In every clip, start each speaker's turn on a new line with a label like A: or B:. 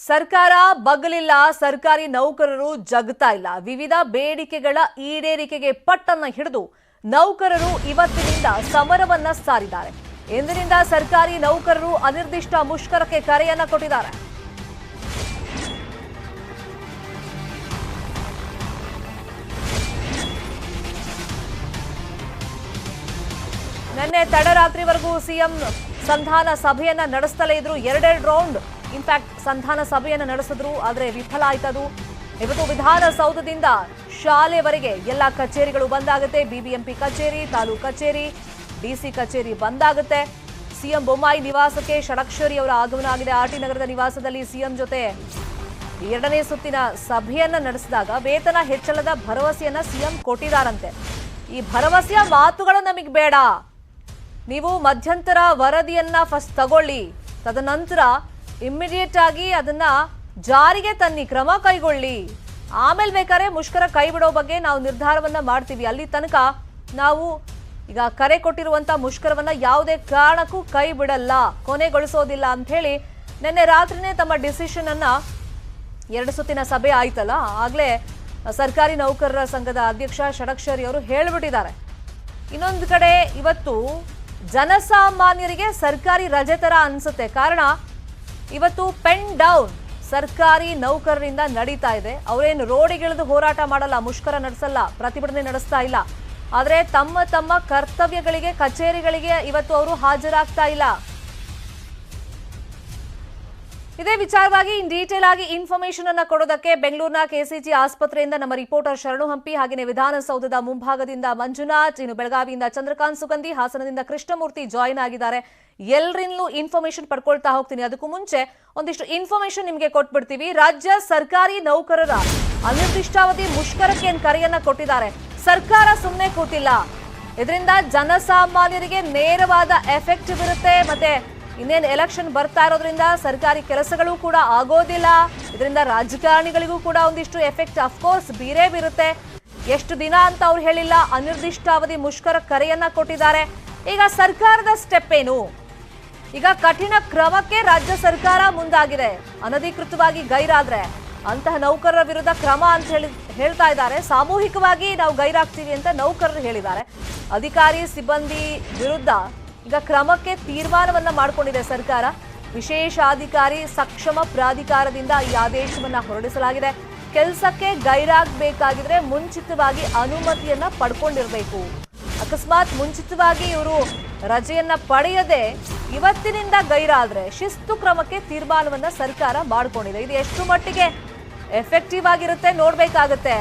A: ಸರ್ಕಾರ ಬಗ್ಗಲಿಲ್ಲ, ಸರ್ಕಾರಿ ನೌಕರರು ಜಗ್ತಾ ಇಲ್ಲ. ವಿವಿಧ ಬೇಡಿಕೆಗಳ ಈಡೇರಿಕೆಗೆ ಪಟ್ಟನ್ನ ಹಿಡಿದು ನೌಕರರು ಇವತ್ತಿನಿಂದ ಸಮರವನ್ನ ಸಾರಿದ್ದಾರೆ. ಇಂದಿನಿಂದ ಸರ್ಕಾರಿ ನೌಕರರು ಅನಿರ್ದಿಷ್ಟ ಮುಷ್ಕರಕ್ಕೆ ಕರೆಯನ್ನ ಕೊಟ್ಟಿದ್ದಾರೆ. ನಿನ್ನೆ ತಡರಾತ್ರಿವರೆಗೂ ಸಿಎಂ ಸಂಧಾನ ಸಭೆಯನ್ನ ನಡೆಸ್ತಲೇ ಇದ್ರು. ಎರಡೆರಡು ರೌಂಡ್ ಇನ್ಫ್ಯಾಕ್ಟ್ ಸಂಧಾನ ಸಭೆಯನ್ನ ನಡೆಸಿದ್ರು, ಆದರೆ ವಿಫಲ ಆಯ್ತದು. ಇವತ್ತು ವಿಧಾನಸೌಧದಿಂದ ಶಾಲೆವರೆಗೆ ಎಲ್ಲ ಕಚೇರಿಗಳು ಬಂದಾಗುತ್ತೆ. ಬಿಬಿಎಂಪಿ ಕಚೇರಿ, ತಾಲೂಕು ಕಚೇರಿ, ಡಿಸಿ ಕಚೇರಿ ಬಂದಾಗುತ್ತೆ. ಸಿಎಂ ಬೊಮ್ಮಾಯಿ ನಿವಾಸಕ್ಕೆ ಷಡಕ್ಷರಿ ಅವರ ಆಗಮನ ಆಗಿದೆ. ಆರ್ಟಿ ನಗರದ ನಿವಾಸದಲ್ಲಿ ಸಿಎಂ ಜೊತೆ ಎರಡನೇ ಸುತ್ತಿನ ಸಭೆಯನ್ನ ನಡೆಸಿದಾಗ ವೇತನ ಹೆಚ್ಚಳದ ಭರವಸೆಯನ್ನ ಸಿಎಂ ಕೊಟ್ಟಿದ್ದಾರಂತೆ. ಈ ಭರವಸೆಯ ಮಾತುಗಳು ನಮಗೆ ಬೇಡ, ನೀವು ಮಧ್ಯಂತರ ವರದಿಯನ್ನ ಫಸ್ಟ್ ತಗೊಳ್ಳಿ, ತದನಂತರ ಇಮ್ಮಿಡಿಯೇಟ್ ಆಗಿ ಅದನ್ನ ಜಾರಿಗೆ ತನ್ನಿ, ಕ್ರಮ ಕೈಗೊಳ್ಳಿ, ಆಮೇಲೆ ಬೇಕಾದ್ರೆ ಮುಷ್ಕರ ಕೈ ಬಿಡೋ ಬಗ್ಗೆ ನಾವು ನಿರ್ಧಾರವನ್ನ ಮಾಡ್ತೀವಿ. ಅಲ್ಲಿ ತನಕ ನಾವು ಈಗ ಕರೆ ಕೊಟ್ಟಿರುವಂತ ಮುಷ್ಕರವನ್ನ ಯಾವುದೇ ಕಾರಣಕ್ಕೂ ಕೈ ಬಿಡಲ್ಲ, ಕೊನೆಗೊಳಿಸೋದಿಲ್ಲ ಅಂತ ಹೇಳಿ ನಿನ್ನೆ ರಾತ್ರಿನೇ ತಮ್ಮ ಡಿಸಿಷನ್ ಅನ್ನ, ಎರಡು ಸುತ್ತಿನ ಸಭೆ ಆಯ್ತಲ್ಲ ಆಗ್ಲೇ ಸರ್ಕಾರಿ ನೌಕರರ ಸಂಘದ ಅಧ್ಯಕ್ಷ ಷಡಕ್ಷರಿ ಅವರು ಹೇಳ್ಬಿಟ್ಟಿದ್ದಾರೆ. ಇನ್ನೊಂದು ಕಡೆ ಇವತ್ತು ಜನಸಾಮಾನ್ಯರಿಗೆ ಸರ್ಕಾರಿ ರಜೆ ತರ ಅನ್ಸುತ್ತೆ. ಕಾರಣ ಇವತ್ತು ಪೆನ್ ಡೌನ್ ಸರ್ಕಾರಿ ನೌಕರರಿಂದ ನಡೀತಾ ಇದೆ. ಅವರೇನು ರೋಡಿಗಿಳಿದು ಹೋರಾಟ ಮಾಡಲ್ಲ, ಮುಷ್ಕರ ನಡೆಸಲ್ಲ, ಪ್ರತಿಭಟನೆ ನಡೆಸ್ತಾ ಇಲ್ಲ. ಆದರೆ ತಮ್ಮ ತಮ್ಮ ಕರ್ತವ್ಯಗಳಿಗೆ, ಕಚೇರಿಗಳಿಗೆ ಇವತ್ತು ಅವರು ಹಾಜರಾಗ್ತಾ ಇಲ್ಲ. ಇದೇ ವಿಚಾರವಾಗಿ ಇನ್ ಡೀಟೇಲ್ ಆಗಿ ಇನ್ಫಾರ್ಮೇಶನ್ ಅನ್ನ ಕೊಡೋದಕ್ಕೆ ಬೆಂಗಳೂರಿನ ಕೆಸಿಜಿ ಆಸ್ಪತ್ರೆಯಿಂದ ನಮ್ಮ ರಿಪೋರ್ಟರ್ ಶರಣು ಹಂಪಿ, ಹಾಗೆಯೇ ವಿಧಾನಸೌಧದ ಮುಂಭಾಗದಿಂದ ಮಂಜುನಾಥ್, ಇನ್ನು ಬೆಳಗಾವಿಯಿಂದ ಚಂದ್ರಕಾಂತ್ ಸುಗಂಧಿ, ಹಾಸನದಿಂದ ಕೃಷ್ಣಮೂರ್ತಿ ಜಾಯಿನ್ ಆಗಿದ್ದಾರೆ. ಎಲ್ಲರಿಂದಲೂ ಇನ್ಫಾರ್ಮೇಶನ್ ಪಡ್ಕೊಳ್ತಾ ಹೋಗ್ತೀನಿ. ಅದಕ್ಕೂ ಮುಂಚೆ ಒಂದಿಷ್ಟು ಇನ್ಫಾರ್ಮೇಶನ್ ನಿಮಗೆ ಕೊಟ್ಬಿಡ್ತೀವಿ. ರಾಜ್ಯ ಸರ್ಕಾರಿ ನೌಕರರ ಅನಿರ್ದಿಷ್ಟಾವಧಿ ಮುಷ್ಕರಕ್ಕೆ ಕರೆಯನ್ನ ಕೊಟ್ಟಿದ್ದಾರೆ. ಸರ್ಕಾರ ಸುಮ್ಮನೆ ಕೂತಿಲ್ಲ. ಇದರಿಂದ ಜನಸಾಮಾನ್ಯರಿಗೆ ನೇರವಾದ ಎಫೆಕ್ಟ್ ಬರುತ್ತೆ. ಮತ್ತೆ ಇನ್ನೇನು ಎಲೆಕ್ಷನ್ ಬರ್ತಾ ಇರೋದ್ರಿಂದ ಸರ್ಕಾರಿ ಕೆಲಸಗಳು ಕೂಡ ಆಗೋದಿಲ್ಲ. ಇದರಿಂದ ರಾಜಕಾರಣಿಗಳಿಗೂ ಕೂಡ ಒಂದಿಷ್ಟು ಎಫೆಕ್ಟ್ ಅಫ್ಕೋರ್ಸ್ ಬೀರೇ ಬೀರುತ್ತೆ. ಎಷ್ಟು ದಿನ ಅಂತ ಅವ್ರು ಹೇಳಿಲ್ಲ, ಅನಿರ್ದಿಷ್ಟಾವಧಿ ಮುಷ್ಕರ ಕರೆಯನ್ನ ಕೊಟ್ಟಿದ್ದಾರೆ. ಈಗ ಸರ್ಕಾರದ ಸ್ಟೆಪ್ ಏನು? ಈಗ ಕಠಿಣ ಕ್ರಮಕ್ಕೆ ರಾಜ್ಯ ಸರ್ಕಾರ ಮುಂದಾಗಿದೆ. ಅನಧಿಕೃತವಾಗಿ ಗೈರಾದ್ರೆ ಅಂತಹ ನೌಕರರ ವಿರುದ್ಧ ಕ್ರಮ ಅಂತ ಹೇಳ್ತಾ ಇದ್ದಾರೆ. ಸಾಮೂಹಿಕವಾಗಿ ನಾವು ಗೈರಾಗ್ತೀವಿ ಅಂತ ನೌಕರರು ಹೇಳಿದ್ದಾರೆ. ಅಧಿಕಾರಿ ಸಿಬ್ಬಂದಿ ವಿರುದ್ಧ ಈಗ ಕ್ರಮಕ್ಕೆ ತೀರ್ಮಾನವನ್ನ ಮಾಡಿಕೊಂಡಿದೆ ಸರ್ಕಾರ. ವಿಶೇಷಾಧಿಕಾರಿ ಸಕ್ಷಮ ಪ್ರಾಧಿಕಾರದಿಂದ ಈ ಆದೇಶವನ್ನ ಹೊರಡಿಸಲಾಗಿದೆ. ಕೆಲಸಕ್ಕೆ ಗೈರಾಗಬೇಕಾಗಿದ್ರೆ ಮುಂಚಿತವಾಗಿ ಅನುಮತಿಯನ್ನ ಪಡ್ಕೊಂಡಿರ್ಬೇಕು. ಅಕಸ್ಮಾತ್ ಮುಂಚಿತವಾಗಿ ಇವರು ರಜೆಯನ್ನ ಪಡೆಯದೆ ಇವತ್ತಿನಿಂದ ಗೈರಾದ್ರೆ ಶಿಸ್ತು ಕ್ರಮಕ್ಕೆ ತೀರ್ಮಾನವನ್ನ ಸರ್ಕಾರ ಮಾಡಿಕೊಂಡಿದೆ. ಇದು ಎಷ್ಟು ಮಟ್ಟಿಗೆ ಎಫೆಕ್ಟಿವ್ ಆಗಿರುತ್ತೆ ನೋಡ್ಬೇಕಾಗತ್ತೆ.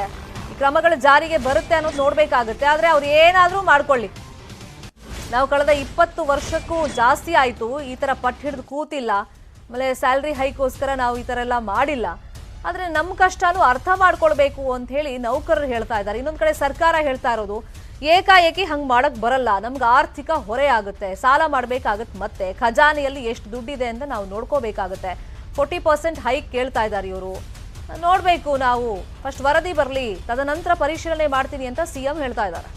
A: ಈ ಕ್ರಮಗಳು ಜಾರಿಗೆ ಬರುತ್ತೆ ಅನ್ನೋದು ನೋಡ್ಬೇಕಾಗತ್ತೆ. ಆದ್ರೆ ಅವ್ರು ಏನಾದ್ರೂ ಮಾಡ್ಕೊಳ್ಳಿ, ನಾವು ಕಳೆದ 20 ವರ್ಷಕ್ಕೂ ಜಾಸ್ತಿ ಆಯಿತು ಈ ಥರ ಪಟ್ಟು ಹಿಡಿದು ಕೂತಿಲ್ಲ. ಆಮೇಲೆ ಸ್ಯಾಲ್ರಿ ಹೈಕೋಸ್ಕರ ನಾವು ಈ ಥರ ಎಲ್ಲ ಮಾಡಿಲ್ಲ. ಆದರೆ ನಮ್ಮ ಕಷ್ಟನೂ ಅರ್ಥ ಮಾಡ್ಕೊಳ್ಬೇಕು ಅಂತ ಹೇಳಿ ನೌಕರರು ಹೇಳ್ತಾ ಇದ್ದಾರೆ. ಇನ್ನೊಂದು ಕಡೆ ಸರ್ಕಾರ ಹೇಳ್ತಾ ಇರೋದು, ಏಕಾಏಕಿ ಹಂಗೆ ಮಾಡಕ್ ಬರಲ್ಲ, ನಮ್ಗೆ ಆರ್ಥಿಕ ಹೊರೆ ಆಗುತ್ತೆ, ಸಾಲ ಮಾಡಬೇಕಾಗುತ್ತೆ, ಮತ್ತೆ ಖಜಾನೆಯಲ್ಲಿ ಎಷ್ಟು ದುಡ್ಡಿದೆ ಅಂತ ನಾವು ನೋಡ್ಕೋಬೇಕಾಗುತ್ತೆ. 40% ಹೈಕ್ ಕೇಳ್ತಾ ಇದ್ದಾರೆ ಇವರು. ನೋಡಬೇಕು, ನಾವು ಫಸ್ಟ್ ವರದಿ ಬರಲಿ, ತದನಂತರ ಪರಿಶೀಲನೆ ಮಾಡ್ತೀನಿ ಅಂತ ಸಿಎಂ ಹೇಳ್ತಾ ಇದ್ದಾರೆ.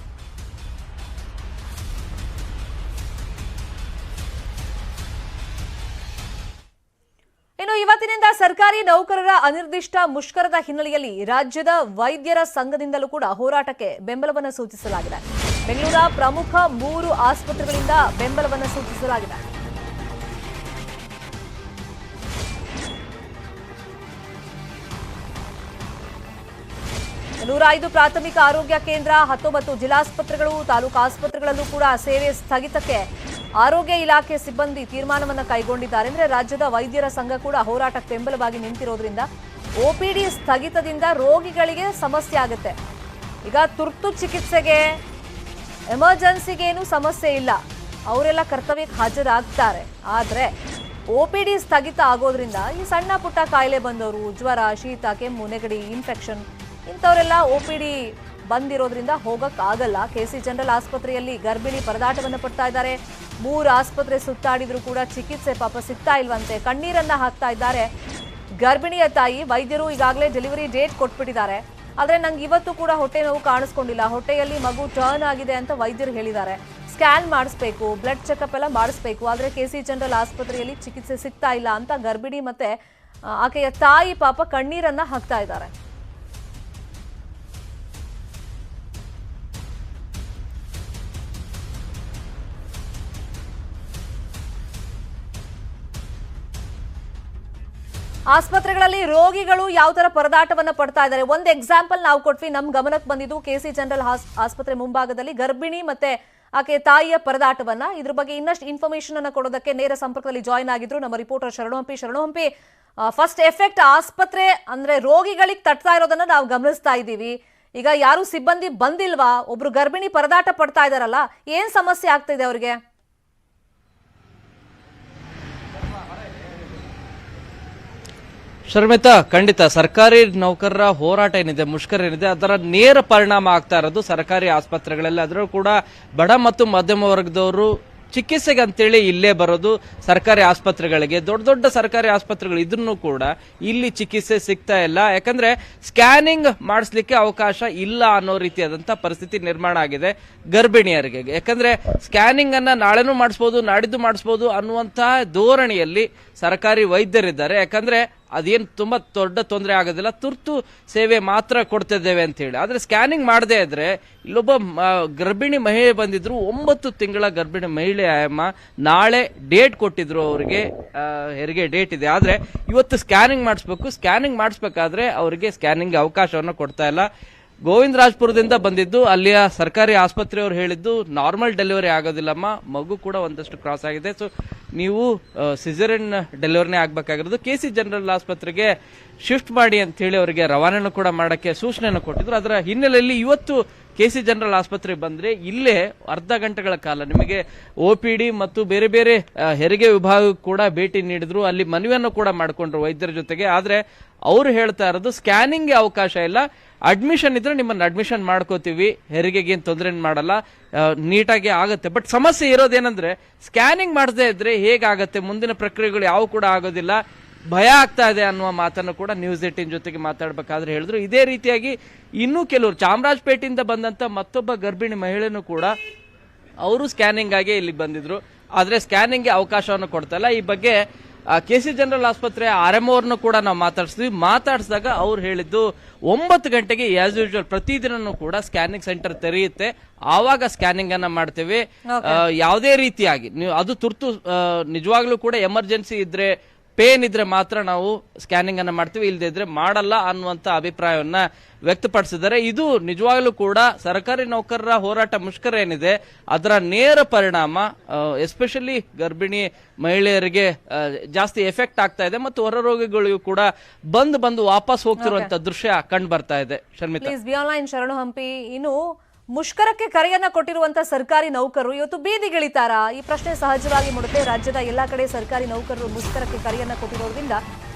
A: ಇನ್ನು ಇವತ್ತಿನಿಂದ ಸರ್ಕಾರಿ ನೌಕರರ ಅನಿರ್ದಿಷ್ಟ ಮುಷ್ಕರದ ಹಿನ್ನೆಲೆಯಲ್ಲಿ ರಾಜ್ಯದ ವೈದ್ಯರ ಸಂಘದಿಂದಲೂ ಕೂಡ ಹೋರಾಟಕ್ಕೆ ಬೆಂಬಲವನ್ನು ಸೂಚಿಸಲಾಗಿದೆ. ಬೆಂಗಳೂರ ಪ್ರಮುಖ 3 ಆಸ್ಪತ್ರೆಗಳಿಂದ ಬೆಂಬಲವನ್ನು ಸೂಚಿಸಲಾಗಿದೆ. ನೂರ 5 ಪ್ರಾಥಮಿಕ ಆರೋಗ್ಯ ಕೇಂದ್ರ, 19 ಜಿಲ್ಲಾಸ್ಪತ್ರೆಗಳು, ತಾಲೂಕು ಆಸ್ಪತ್ರೆಗಳಲ್ಲೂ ಕೂಡ ಸೇವೆ ಸ್ಥಗಿತಕ್ಕೆ ಆರೋಗ್ಯ ಇಲಾಖೆ ಸಿಬ್ಬಂದಿ ತೀರ್ಮಾನವನ್ನ ಕೈಗೊಂಡಿದ್ದಾರೆ. ಅಂದ್ರೆ ರಾಜ್ಯದ ವೈದ್ಯರ ಸಂಘ ಕೂಡ ಹೋರಾಟಕ್ಕೆ ಬೆಂಬಲವಾಗಿ ನಿಂತಿರೋದ್ರಿಂದ ಒಪಿಡಿ ಸ್ಥಗಿತದಿಂದ ರೋಗಿಗಳಿಗೆ ಸಮಸ್ಯೆ ಆಗುತ್ತೆ. ಈಗ ತುರ್ತು ಚಿಕಿತ್ಸೆಗೆ, ಎಮರ್ಜೆನ್ಸಿಗೇನು ಸಮಸ್ಯೆ ಇಲ್ಲ, ಅವರೆಲ್ಲ ಕರ್ತವ್ಯಕ್ಕೆ ಹಾಜರಾಗ್ತಾರೆ. ಆದ್ರೆ ಒಪಿಡಿ ಸ್ಥಗಿತ ಆಗೋದ್ರಿಂದ ಈ ಸಣ್ಣ ಪುಟ್ಟ ಕಾಯಿಲೆ ಬಂದವರು, ಜ್ವರ, ಶೀತ, ಕೆಮ್ಮು, ನೆಗಡಿ, ಇನ್ಫೆಕ್ಷನ್ ಇಂಥವರೆಲ್ಲ ಒಪಿಡಿ ಬಂದಿರೋದ್ರಿಂದ ಹೋಗಕ್ ಆಗಲ್ಲ. ಕೆಸಿ ಜನರಲ್ ಆಸ್ಪತ್ರೆಯಲ್ಲಿ ಗರ್ಭಿಣಿ ಪರದಾಟವನ್ನು ಪಡ್ತಾ ಇದ್ದಾರೆ. 3 ಆಸ್ಪತ್ರೆ ಸುತ್ತಾಡಿದ್ರು ಕೂಡ ಚಿಕಿತ್ಸೆ ಪಾಪ ಸಿಗ್ತಾ ಇಲ್ವಂತೆ. ಕಣ್ಣೀರನ್ನ ಹಾಕ್ತಾ ಇದ್ದಾರೆ ಗರ್ಭಿಣಿಯ ತಾಯಿ. ವೈದ್ಯರು ಈಗಾಗಲೇ ಡೆಲಿವರಿ ಡೇಟ್ ಕೊಟ್ಬಿಟ್ಟಿದ್ದಾರೆ. ಆದ್ರೆ ನಂಗೆ ಇವತ್ತು ಕೂಡ ಹೊಟ್ಟೆ ನೋವು ಕಾಣಿಸ್ಕೊಂಡಿಲ್ಲ, ಹೊಟ್ಟೆಯಲ್ಲಿ ಮಗು ಟರ್ನ್ ಆಗಿದೆ ಅಂತ ವೈದ್ಯರು ಹೇಳಿದ್ದಾರೆ. ಸ್ಕ್ಯಾನ್ ಮಾಡಿಸ್ಬೇಕು, ಬ್ಲಡ್ ಚೆಕಪ್ ಎಲ್ಲ ಮಾಡಿಸ್ಬೇಕು. ಆದ್ರೆ ಕೆಸಿ ಜನರಲ್ ಆಸ್ಪತ್ರೆಯಲ್ಲಿ ಚಿಕಿತ್ಸೆ ಸಿಗ್ತಾ ಇಲ್ಲ ಅಂತ ಗರ್ಭಿಣಿ ಮತ್ತೆ ಆಕೆಯ ತಾಯಿ ಪಾಪ ಕಣ್ಣೀರನ್ನ ಹಾಕ್ತಾ ಇದ್ದಾರೆ. ಆಸ್ಪತ್ರೆಗಳಲ್ಲಿ ರೋಗಿಗಳು ಯಾವ ತರ ಪರದಾಟವನ್ನ ಪಡ್ತಾ ಇದ್ದಾರೆ. ಒಂದು ಎಕ್ಸಾಂಪಲ್ ನಾವು ಕೊಟ್ವಿ, ನಮ್ ಗಮನಕ್ಕೆ ಬಂದಿದ್ದು KC ಜನರಲ್ ಆಸ್ಪತ್ರೆ ಮುಂಭಾಗದಲ್ಲಿ ಗರ್ಭಿಣಿ ಮತ್ತೆ ಆಕೆ ತಾಯಿಯ ಪರದಾಟವನ್ನ. ಇದ್ರ ಬಗ್ಗೆ ಇನ್ನಷ್ಟು ಇನ್ಫಾರ್ಮೇಶನ್ ಅನ್ನ ಕೊಡೋದಕ್ಕೆ ನೇರ ಸಂಪರ್ಕದಲ್ಲಿ ಜಾಯಿನ್ ಆಗಿದ್ರು ನಮ್ಮ ರಿಪೋರ್ಟರ್ ಶರಣು ಹಂಪಿ. ಫಸ್ಟ್ ಎಫೆಕ್ಟ್ ಆಸ್ಪತ್ರೆ ಅಂದ್ರೆ ರೋಗಿಗಳಿಗೆ ತಟ್ತಾ ಇರೋದನ್ನ ನಾವು ಗಮನಿಸ್ತಾ ಇದ್ದೀವಿ. ಈಗ ಯಾರು ಸಿಬ್ಬಂದಿ ಬಂದಿಲ್ವಾ? ಒಬ್ರು ಗರ್ಭಿಣಿ ಪರದಾಟ ಪಡ್ತಾ ಇದಾರಲ್ಲ, ಏನ್ ಸಮಸ್ಯೆ ಆಗ್ತಿದೆ ಅವ್ರಿಗೆ?
B: ಶರ್ಮಿತಾ, ಖಂಡಿತ ಸರ್ಕಾರಿ ನೌಕರರ ಹೋರಾಟ ಏನಿದೆ, ಮುಷ್ಕರ ಏನಿದೆ, ಅದರ ನೇರ ಪರಿಣಾಮ ಆಗ್ತಾ ಇರೋದು ಸರ್ಕಾರಿ ಆಸ್ಪತ್ರೆಗಳಲ್ಲಿ. ಅದರಲ್ಲೂ ಕೂಡ ಬಡ ಮತ್ತು ಮಧ್ಯಮ ವರ್ಗದವರು ಚಿಕಿತ್ಸೆಗೆ ಅಂತೇಳಿ ಇಲ್ಲೇ ಬರೋದು ಸರ್ಕಾರಿ ಆಸ್ಪತ್ರೆಗಳಿಗೆ. ದೊಡ್ಡ ದೊಡ್ಡ ಸರ್ಕಾರಿ ಆಸ್ಪತ್ರೆಗಳು ಇದ್ರೂ ಕೂಡ ಇಲ್ಲಿ ಚಿಕಿತ್ಸೆ ಸಿಗ್ತಾ ಇಲ್ಲ. ಯಾಕಂದ್ರೆ ಸ್ಕ್ಯಾನಿಂಗ್ ಮಾಡಿಸ್ಲಿಕ್ಕೆ ಅವಕಾಶ ಇಲ್ಲ ಅನ್ನೋ ರೀತಿಯಾದಂತ ಪರಿಸ್ಥಿತಿ ನಿರ್ಮಾಣ ಆಗಿದೆ ಗರ್ಭಿಣಿಯರಿಗೆ. ಯಾಕಂದ್ರೆ ಸ್ಕ್ಯಾನಿಂಗ್ ಅನ್ನ ನಾಳೆನೂ ಮಾಡಿಸ್ಬೋದು, ನಾಡಿದ್ದು ಮಾಡಿಸ್ಬೋದು ಅನ್ನುವಂತಹ ಧೋರಣೆಯಲ್ಲಿ ಸರ್ಕಾರಿ ವೈದ್ಯರಿದ್ದಾರೆ. ಯಾಕಂದ್ರೆ ಅದೇನು ತುಂಬಾ ದೊಡ್ಡ ತೊಂದರೆ ಆಗೋದಿಲ್ಲ, ತುರ್ತು ಸೇವೆ ಮಾತ್ರ ಕೊಡ್ತಿದ್ದೇವೆ ಅಂತ ಹೇಳಿ. ಆದ್ರೆ ಸ್ಕ್ಯಾನಿಂಗ್ ಮಾಡದೇ ಇದ್ರೆ, ಇಲ್ಲೊಬ್ಬ ಗರ್ಭಿಣಿ ಮಹಿಳೆ ಬಂದಿದ್ರು, 9 ತಿಂಗಳ ಗರ್ಭಿಣಿ ಮಹಿಳೆ ಅಮ್ಮ, ನಾಳೆ ಡೇಟ್ ಕೊಟ್ಟಿದ್ರು, ಅವರಿಗೆ ಹೆರಿಗೆ ಡೇಟ್ ಇದೆ. ಆದ್ರೆ ಇವತ್ತು ಸ್ಕ್ಯಾನಿಂಗ್ ಮಾಡಿಸ್ಬೇಕು. ಸ್ಕ್ಯಾನಿಂಗ್ ಮಾಡಿಸ್ಬೇಕಾದ್ರೆ ಅವರಿಗೆ ಸ್ಕ್ಯಾನಿಂಗ್ ಅವಕಾಶವನ್ನು ಕೊಡ್ತಾ ಇಲ್ಲ. ಗೋವಿಂದರಾಜಪುರದಿಂದ ಬಂದಿದ್ದು, ಅಲ್ಲಿಯ ಸರ್ಕಾರಿ ಆಸ್ಪತ್ರೆಯವರು ಹೇಳಿದ್ದು ನಾರ್ಮಲ್ ಡೆಲಿವರಿ ಆಗೋದಿಲ್ಲಮ್ಮ, ಮಗು ಕೂಡ ಒಂದಷ್ಟು ಕ್ರಾಸ್ ಆಗಿದೆ, ಸೊ ನೀವು ಸಿಸೇರಿಯನ್ ಡೆಲಿವರಿನೇ ಆಗ್ಬೇಕಾಗಿರೋದು, KC ಜನರಲ್ ಆಸ್ಪತ್ರೆಗೆ ಶಿಫ್ಟ್ ಮಾಡಿ ಅಂತ ಹೇಳಿ ಅವರಿಗೆ ರವಾನೆಯನ್ನು ಕೂಡ ಮಾಡಕ್ಕೆ ಸೂಚನೆಯನ್ನು ಕೊಟ್ಟಿದ್ರು. ಅದರ ಹಿನ್ನೆಲೆಯಲ್ಲಿ ಇವತ್ತು KC ಜನರಲ್ ಆಸ್ಪತ್ರೆಗೆ ಬಂದ್ರೆ ಇಲ್ಲೇ ಅರ್ಧ ಗಂಟೆಗಳ ಕಾಲ ನಿಮಗೆ OPD ಮತ್ತು ಬೇರೆ ಬೇರೆ ಹೆರಿಗೆ ವಿಭಾಗ ಕೂಡ ಭೇಟಿ ನೀಡಿದ್ರು. ಅಲ್ಲಿ ಮನವಿಯನ್ನು ಕೂಡ ಮಾಡಿಕೊಂಡ್ರು ವೈದ್ಯರ ಜೊತೆಗೆ. ಆದ್ರೆ ಅವರು ಹೇಳ್ತಾ ಇರೋದು ಸ್ಕ್ಯಾನಿಂಗ್ಗೆ ಅವಕಾಶ ಇಲ್ಲ, ಅಡ್ಮಿಷನ್ ಇದ್ರೆ ನಿಮ್ಮನ್ನ ಅಡ್ಮಿಷನ್ ಮಾಡ್ಕೋತೀವಿ, ಹೆರಿಗೆಗೆ ಏನ್ ತೊಂದರೆ ಮಾಡಲ್ಲ, ನೀಟಾಗಿ ಆಗುತ್ತೆ. ಬಟ್ ಸಮಸ್ಯೆ ಇರೋದೇನಂದ್ರೆ ಸ್ಕ್ಯಾನಿಂಗ್ ಮಾಡದೇ ಇದ್ರೆ ಹೇಗಾಗತ್ತೆ, ಮುಂದಿನ ಪ್ರಕ್ರಿಯೆಗಳು ಯಾವ ಕೂಡ ಆಗೋದಿಲ್ಲ, ಭಯ ಆಗ್ತಾ ಇದೆ ಅನ್ನುವ ಮಾತನ್ನು ಕೂಡ ನ್ಯೂಸ್ 18 ಜೊತೆಗೆ ಮಾತಾಡಬೇಕಾದ್ರೆ ಹೇಳಿದ್ರು. ಇದೇ ರೀತಿಯಾಗಿ ಇನ್ನೂ ಕೆಲವರು ಚಾಮರಾಜಪೇಟೆಯಿಂದ ಬಂದಂತ ಮತ್ತೊಬ್ಬ ಗರ್ಭಿಣಿ ಮಹಿಳೆನೂ ಕೂಡ ಅವರು ಸ್ಕ್ಯಾನಿಂಗ್ ಆಗಿ ಇಲ್ಲಿ ಬಂದಿದ್ರು. ಆದ್ರೆ ಸ್ಕ್ಯಾನಿಂಗ್ಗೆ ಅವಕಾಶವನ್ನು ಕೊಡ್ತಾ ಇಲ್ಲ. ಈ ಬಗ್ಗೆ KC ಜನರಲ್ ಆಸ್ಪತ್ರೆ RMO ಅವ್ರನ್ನು ಕೂಡ ನಾವು ಮಾತಾಡಿಸಿದಾಗ ಅವ್ರು ಹೇಳಿದ್ದು 9 ಗಂಟೆಗೆ ಆಸ್ ಯೂಶುವಲ್ ಪ್ರತಿದಿನನೂ ಕೂಡ ಸ್ಕ್ಯಾನಿಂಗ್ ಸೆಂಟರ್ ತೆರೆಯುತ್ತೆ, ಆವಾಗ ಸ್ಕ್ಯಾನಿಂಗ್ ಅನ್ನ ಮಾಡ್ತೇವೆ. ಯಾವುದೇ ರೀತಿಯಾಗಿ ನೀವು ಅದು ತುರ್ತು ನಿಜವಾಗ್ಲೂ ಕೂಡ ಎಮರ್ಜೆನ್ಸಿ ಇದ್ರೆ, ಪೇನ್ ಇದ್ರೆ ಮಾತ್ರ ನಾವು ಸ್ಕ್ಯಾನಿಂಗ್ ಅನ್ನ ಮಾಡ್ತೀವಿ, ಇಲ್ಲದೆ ಇದ್ರೆ ಮಾಡಲ್ಲ ಅನ್ನುವಂತ ಅಭಿಪ್ರಾಯವನ್ನ ವ್ಯಕ್ತಪಡಿಸಿದ್ದಾರೆ. ಇದು ನಿಜವಾಗ್ಲೂ ಕೂಡ ಸರ್ಕಾರಿ ನೌಕರರ ಹೋರಾಟ ಮುಷ್ಕರ ಏನಿದೆ ಅದರ ನೇರ ಪರಿಣಾಮ ಎಸ್ಪೆಷಲಿ ಗರ್ಭಿಣಿ ಮಹಿಳೆಯರಿಗೆ ಜಾಸ್ತಿ ಎಫೆಕ್ಟ್ ಆಗ್ತಾ ಇದೆ ಮತ್ತು ಹೊರ ರೋಗಿಗಳಿಗೂ ಕೂಡ ಬಂದು ವಾಪಸ್ ಹೋಗ್ತಿರುವಂತ ದೃಶ್ಯ ಕಂಡು ಬರ್ತಾ ಇದೆ. ಶರ್ಮಿತಾ,
A: ಶರಣು ಹಂಪಿ, ಇನ್ನು ಮುಷ್ಕರಕ್ಕೆ ಕರೆಯನ್ನ ಕೊಟ್ಟಿರುವಂತ ಸರ್ಕಾರಿ ನೌಕರರು ಇವತ್ತು ಬೀದಿಗಿಳಿತಾರಾ? ಈ ಪ್ರಶ್ನೆ ಸಹಜವಾಗಿ ಮೂಡುತ್ತೆ. ರಾಜ್ಯದ ಎಲ್ಲಾ ಕಡೆ ಸರ್ಕಾರಿ ನೌಕರರು ಮುಷ್ಕರಕ್ಕೆ ಕರೆಯನ್ನ ಕೊಟ್ಟಿರೋದ್ರಿಂದ